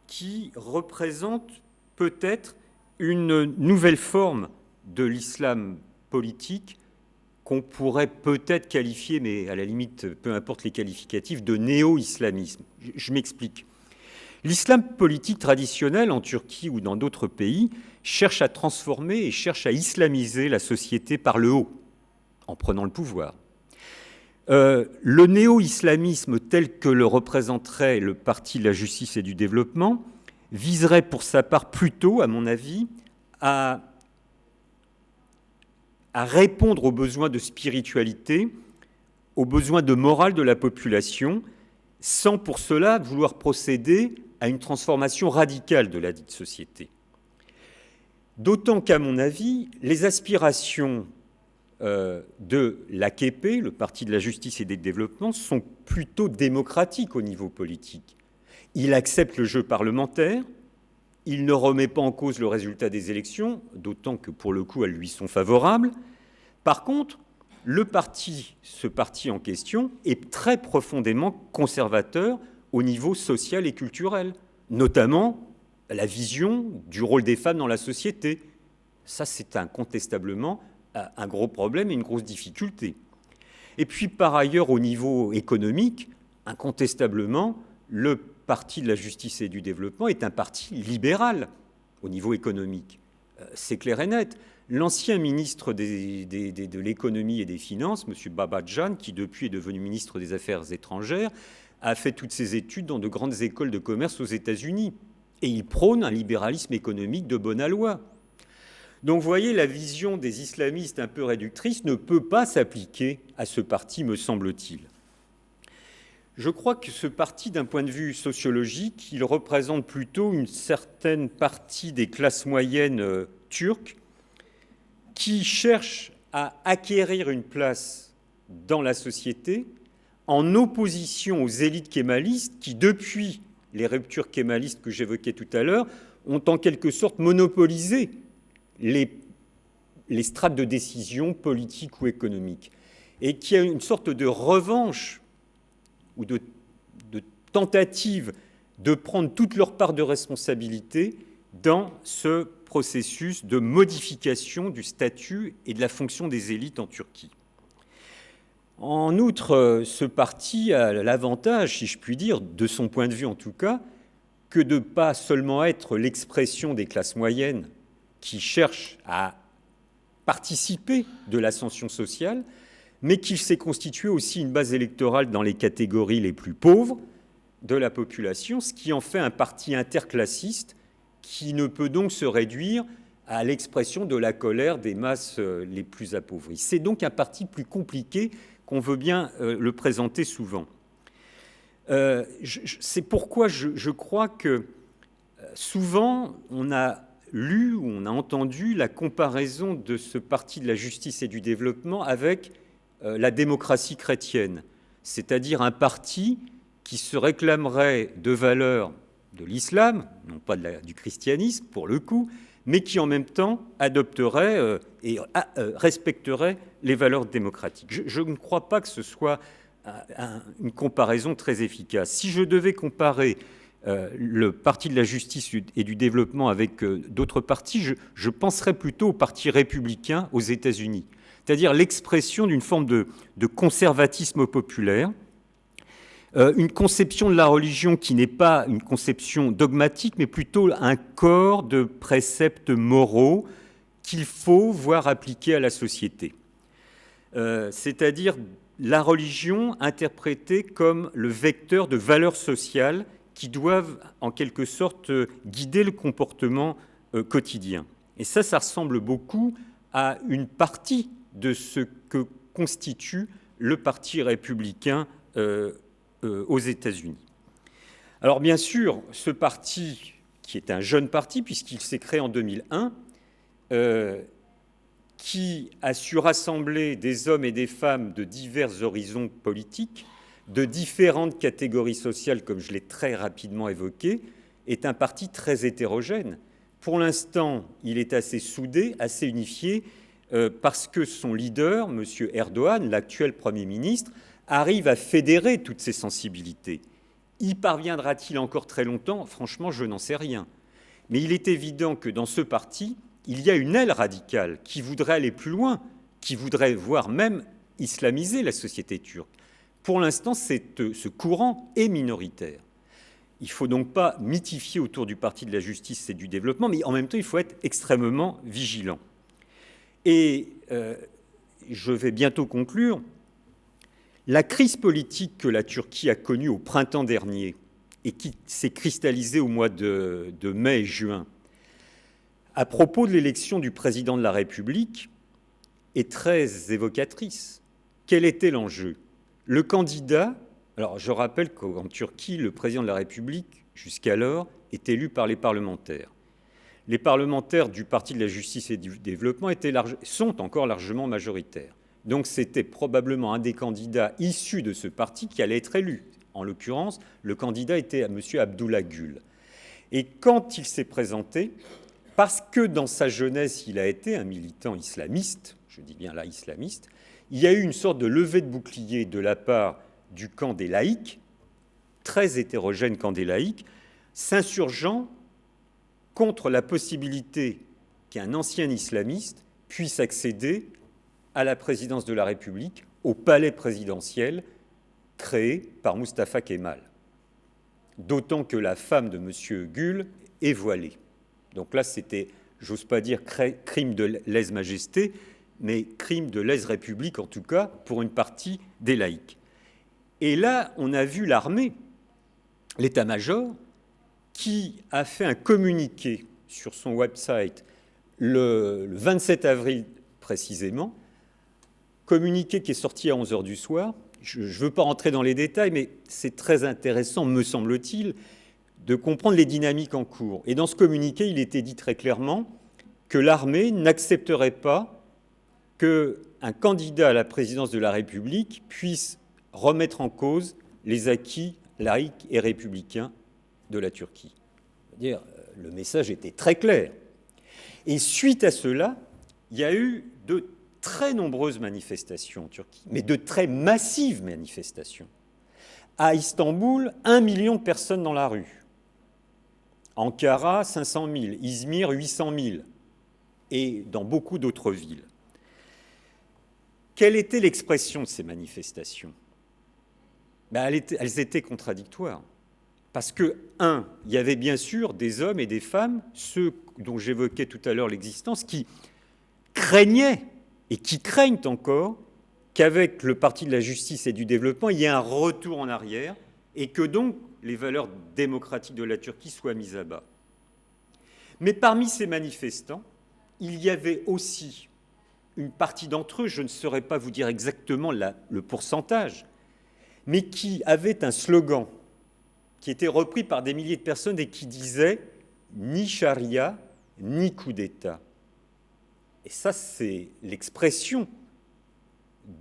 qui représente peut-être une nouvelle forme de l'islam politique qu'on pourrait peut-être qualifier, mais à la limite, peu importe les qualificatifs, de néo-islamisme. Je m'explique. L'islam politique traditionnel en Turquie ou dans d'autres pays cherche à transformer et cherche à islamiser la société par le haut, en prenant le pouvoir. Le néo-islamisme tel que le représenterait le Parti de la justice et du développement viserait pour sa part plutôt, à mon avis, à répondre aux besoins de spiritualité, aux besoins de morale de la population, sans pour cela vouloir procéder à une transformation radicale de la dite société. D'autant qu'à mon avis, les aspirations de l'AKP, le Parti de la justice et du développement, sont plutôt démocratiques au niveau politique. Il accepte le jeu parlementaire, il ne remet pas en cause le résultat des élections, d'autant que pour le coup elles lui sont favorables. Par contre, ce parti en question est très profondément conservateur au niveau social et culturel, notamment la vision du rôle des femmes dans la société. Ça, c'est incontestablement un gros problème et une grosse difficulté. Et puis, par ailleurs, au niveau économique, incontestablement, le Parti de la justice et du développement est un parti libéral au niveau économique. C'est clair et net. L'ancien ministre de l'économie et des finances, M. Babacan, qui depuis est devenu ministre des Affaires étrangères, a fait toutes ses études dans de grandes écoles de commerce aux États-Unis. Et il prône un libéralisme économique de bon aloi. Donc, vous voyez, la vision des islamistes un peu réductrice ne peut pas s'appliquer à ce parti, me semble-t-il. Je crois que ce parti, d'un point de vue sociologique, il représente plutôt une certaine partie des classes moyennes turques qui cherchent à acquérir une place dans la société en opposition aux élites kémalistes qui, depuis les ruptures kémalistes que j'évoquais tout à l'heure, ont en quelque sorte monopolisé les strates de décision politiques ou économiques, et qui a une sorte de revanche ou de tentative de prendre toute leur part de responsabilité dans ce processus de modification du statut et de la fonction des élites en Turquie. En outre, ce parti a l'avantage, si je puis dire, de son point de vue en tout cas, que de ne pas seulement être l'expression des classes moyennes qui cherchent à participer de l'ascension sociale, mais qu'il s'est constitué aussi une base électorale dans les catégories les plus pauvres de la population, ce qui en fait un parti interclassiste qui ne peut donc se réduire à l'expression de la colère des masses les plus appauvries. C'est donc un parti plus compliqué qu'on veut bien le présenter souvent. C'est pourquoi je crois que souvent on a lu ou on a entendu la comparaison de ce parti de la justice et du développement avec la démocratie chrétienne, c'est-à-dire un parti qui se réclamerait de valeurs de l'islam, non pas du christianisme pour le coup, mais qui en même temps adopterait et respecterait les valeurs démocratiques. Je ne crois pas que ce soit une comparaison très efficace. Si je devais comparer le Parti de la justice et du développement avec d'autres partis, je penserais plutôt au Parti républicain aux États-Unis, c'est-à-dire l'expression d'une forme de conservatisme populaire, une conception de la religion qui n'est pas une conception dogmatique, mais plutôt un corps de préceptes moraux qu'il faut voir appliqués à la société. C'est-à-dire la religion interprétée comme le vecteur de valeurs sociales qui doivent en quelque sorte guider le comportement quotidien. Et ça ressemble beaucoup à une partie de ce que constitue le Parti républicain aux États-Unis. Alors bien sûr, ce parti, qui est un jeune parti, puisqu'il s'est créé en 2001, qui a su rassembler des hommes et des femmes de divers horizons politiques, de différentes catégories sociales, comme je l'ai très rapidement évoqué, est un parti très hétérogène. Pour l'instant, il est assez soudé, assez unifié, parce que son leader, M. Erdogan, l'actuel Premier ministre, arrive à fédérer toutes ces sensibilités. Y parviendra-t-il encore très longtemps? Franchement, je n'en sais rien. Mais il est évident que dans ce parti, il y a une aile radicale qui voudrait aller plus loin, qui voudrait voir même islamiser la société turque. Pour l'instant, ce courant est minoritaire. Il ne faut donc pas mythifier autour du Parti de la justice et du développement, mais en même temps, il faut être extrêmement vigilant. Et je vais bientôt conclure. La crise politique que la Turquie a connue au printemps dernier et qui s'est cristallisée au mois de mai et juin, à propos de l'élection du président de la République, est très évocatrice. Quel était l'enjeu? Le candidat, alors je rappelle qu'en Turquie, le président de la République, jusqu'alors, est élu par les parlementaires. Les parlementaires du Parti de la justice et du développement sont encore largement majoritaires. Donc c'était probablement un des candidats issus de ce parti qui allait être élu. En l'occurrence, le candidat était M. Abdullah Gül. Et quand il s'est présenté, parce que dans sa jeunesse, il a été un militant islamiste, je dis bien là islamiste, il y a eu une sorte de levée de bouclier de la part du camp des laïcs, très hétérogène camp des laïcs, s'insurgeant contre la possibilité qu'un ancien islamiste puisse accéder à la présidence de la République, au palais présidentiel créé par Mustafa Kemal. D'autant que la femme de M. Gül est voilée. Donc là, c'était, j'ose pas dire crime de lèse-majesté, mais crime de lèse-république, en tout cas, pour une partie des laïcs. Et là, on a vu l'armée, l'état-major, qui a fait un communiqué sur son website le 27 avril précisément, communiqué qui est sorti à 11h du soir. Je ne veux pas rentrer dans les détails, mais c'est très intéressant, me semble-t-il, de comprendre les dynamiques en cours. Et dans ce communiqué, il était dit très clairement que l'armée n'accepterait pas qu'un candidat à la présidence de la République puisse remettre en cause les acquis laïques et républicains de la Turquie. C'est-à-dire, le message était très clair. Et suite à cela, il y a eu de très nombreuses manifestations en Turquie, mais de très massives manifestations. À Istanbul, 1 million de personnes dans la rue. Ankara, 500 000. Izmir, 800 000. Et dans beaucoup d'autres villes. Quelle était l'expression de ces manifestations? Elles étaient contradictoires. Parce que, il y avait bien sûr des hommes et des femmes, ceux dont j'évoquais tout à l'heure l'existence, qui craignaient, et qui craignent encore, qu'avec le Parti de la justice et du développement, il y ait un retour en arrière, et que donc les valeurs démocratiques de la Turquie soient mises à bas. Mais parmi ces manifestants, il y avait aussi une partie d'entre eux, je ne saurais pas vous dire exactement le pourcentage, mais qui avaient un slogan qui était repris par des milliers de personnes et qui disait « ni charia, ni coup d'État ». Et ça, c'est l'expression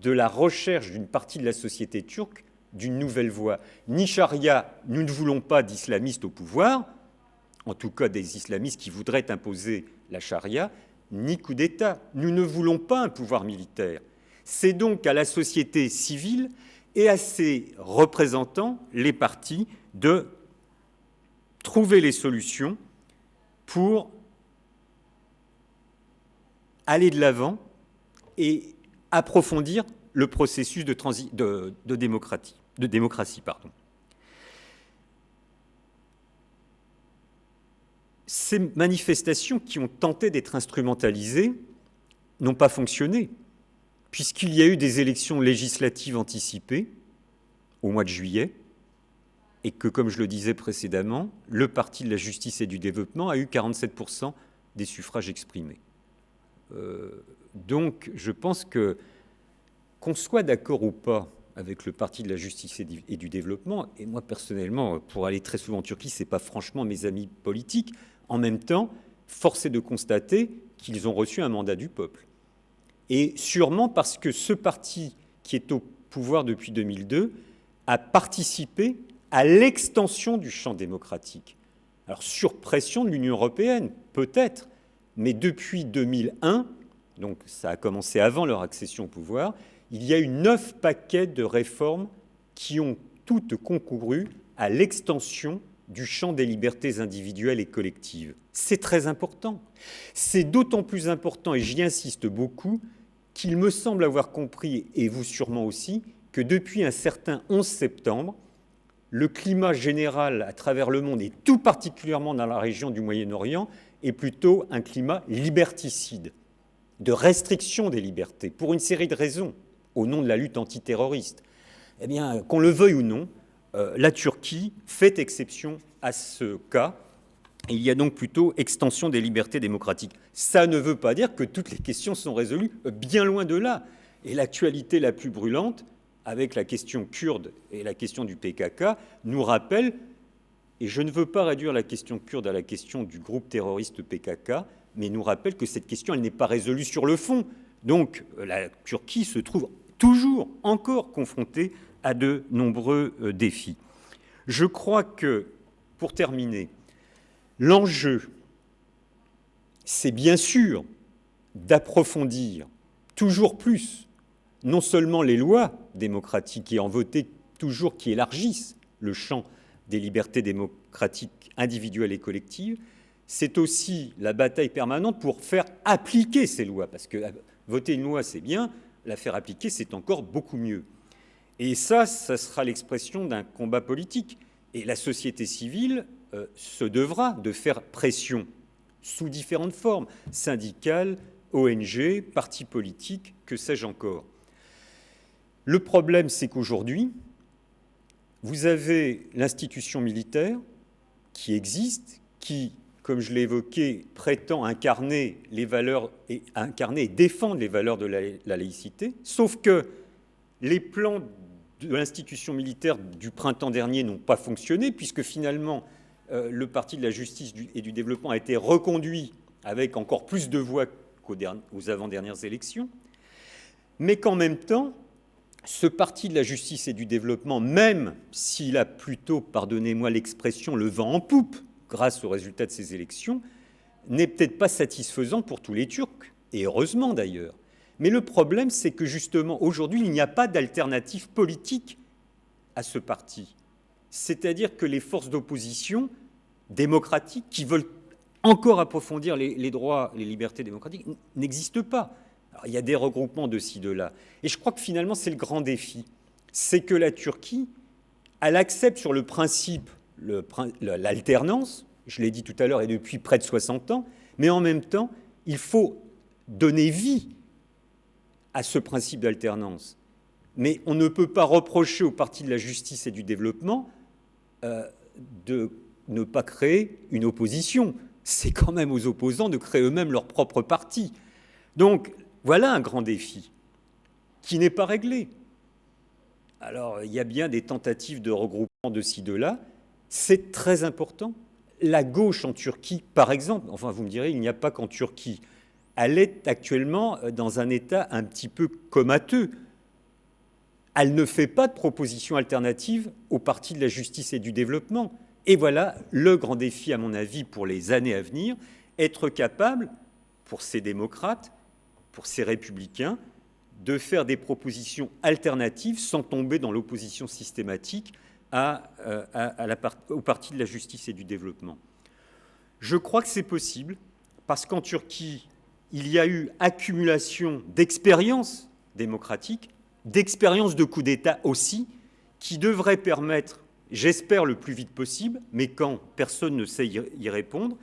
de la recherche d'une partie de la société turque d'une nouvelle voie. Ni charia, nous ne voulons pas d'islamistes au pouvoir, en tout cas des islamistes qui voudraient imposer la charia, ni coup d'État. Nous ne voulons pas un pouvoir militaire. C'est donc à la société civile et à ses représentants, les partis, de trouver les solutions pour aller de l'avant et approfondir le processus de démocratie. Ces manifestations qui ont tenté d'être instrumentalisées n'ont pas fonctionné, puisqu'il y a eu des élections législatives anticipées au mois de juillet, et que, comme je le disais précédemment, le Parti de la justice et du développement a eu 47% des suffrages exprimés. Donc, je pense qu'on soit d'accord ou pas avec le Parti de la justice et du développement, et moi, personnellement, pour aller très souvent en Turquie, ce n'est pas franchement mes amis politiques. En même temps, force est de constater qu'ils ont reçu un mandat du peuple. Et sûrement parce que ce parti qui est au pouvoir depuis 2002 a participé à l'extension du champ démocratique. Alors, sur pression de l'Union européenne, peut-être, mais depuis 2001, donc ça a commencé avant leur accession au pouvoir, il y a eu 9 paquets de réformes qui ont toutes concouru à l'extension du champ des libertés individuelles et collectives. C'est très important. C'est d'autant plus important, et j'y insiste beaucoup, qu'il me semble avoir compris, et vous sûrement aussi, que depuis un certain 11 septembre, le climat général à travers le monde, et tout particulièrement dans la région du Moyen-Orient, est plutôt un climat liberticide, de restriction des libertés, pour une série de raisons, au nom de la lutte antiterroriste. Eh bien, qu'on le veuille ou non, la Turquie fait exception à ce cas. Et il y a donc plutôt extension des libertés démocratiques. Ça ne veut pas dire que toutes les questions sont résolues, bien loin de là. Et l'actualité la plus brûlante, avec la question kurde et la question du PKK, nous rappelle, et je ne veux pas réduire la question kurde à la question du groupe terroriste PKK, mais nous rappelle que cette question, elle n'est pas résolue sur le fond. Donc la Turquie se trouve toujours encore confrontée à de nombreux défis. Je crois que, pour terminer, l'enjeu, c'est bien sûr d'approfondir toujours plus, non seulement les lois démocratiques et en voter toujours qui élargissent le champ des libertés démocratiques individuelles et collectives, c'est aussi la bataille permanente pour faire appliquer ces lois, parce que voter une loi, c'est bien, la faire appliquer, c'est encore beaucoup mieux. Et ça sera l'expression d'un combat politique. Et la société civile se devra de faire pression sous différentes formes, syndicales, ONG, partis politiques, que sais-je encore. Le problème, c'est qu'aujourd'hui, vous avez l'institution militaire qui existe, qui, comme je l'ai évoqué, prétend incarner les valeurs et défendre les valeurs de la laïcité, sauf que les plans de l'institution militaire du printemps dernier n'ont pas fonctionné, puisque finalement, le parti de la justice et du développement a été reconduit avec encore plus de voix qu'aux avant-dernières élections, mais qu'en même temps, ce parti de la justice et du développement, même s'il a plutôt, pardonnez-moi l'expression, le vent en poupe grâce aux résultats de ces élections, n'est peut-être pas satisfaisant pour tous les Turcs, et heureusement d'ailleurs. Mais le problème, c'est que justement, aujourd'hui, il n'y a pas d'alternative politique à ce parti. C'est-à-dire que les forces d'opposition démocratiques qui veulent encore approfondir les droits, les libertés démocratiques, n'existent pas. Alors, il y a des regroupements de ci, de là. Et je crois que finalement, c'est le grand défi. C'est que la Turquie, elle accepte sur le principe l'alternance, je l'ai dit tout à l'heure, et depuis près de 60 ans, mais en même temps, il faut donner vie à ce principe d'alternance. Mais on ne peut pas reprocher au parti de la justice et du développement de ne pas créer une opposition. C'est quand même aux opposants de créer eux-mêmes leur propre parti. Donc, voilà un grand défi qui n'est pas réglé. Alors, il y a bien des tentatives de regroupement de ci, de là. C'est très important. La gauche en Turquie, par exemple, enfin, vous me direz, il n'y a pas qu'en Turquie. Elle est actuellement dans un état un petit peu comateux. Elle ne fait pas de proposition alternative au parti de la justice et du développement. Et voilà le grand défi, à mon avis, pour les années à venir, être capable, pour ces démocrates, pour ces républicains, de faire des propositions alternatives sans tomber dans l'opposition systématique au parti de la justice et du développement. Je crois que c'est possible, parce qu'en Turquie, il y a eu accumulation d'expériences démocratiques, d'expériences de coup d'État aussi, qui devraient permettre, j'espère le plus vite possible, mais quand personne ne sait y répondre,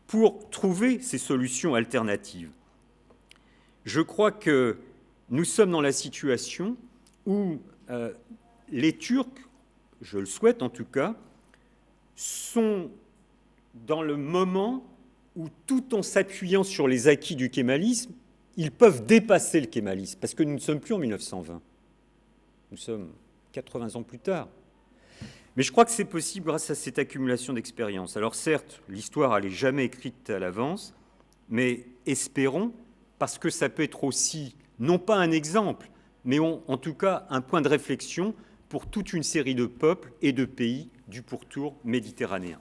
pour trouver ces solutions alternatives. Je crois que nous sommes dans la situation où les Turcs, je le souhaite en tout cas, sont dans le moment où, tout en s'appuyant sur les acquis du kémalisme, ils peuvent dépasser le kémalisme, parce que nous ne sommes plus en 1920. Nous sommes 80 ans plus tard. Mais je crois que c'est possible grâce à cette accumulation d'expérience. Alors certes, l'histoire, elle n'est jamais écrite à l'avance, mais espérons, parce que ça peut être aussi non pas un exemple, mais en tout cas un point de réflexion pour toute une série de peuples et de pays du pourtour méditerranéen.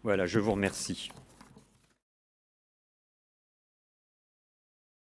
Voilà, je vous remercie.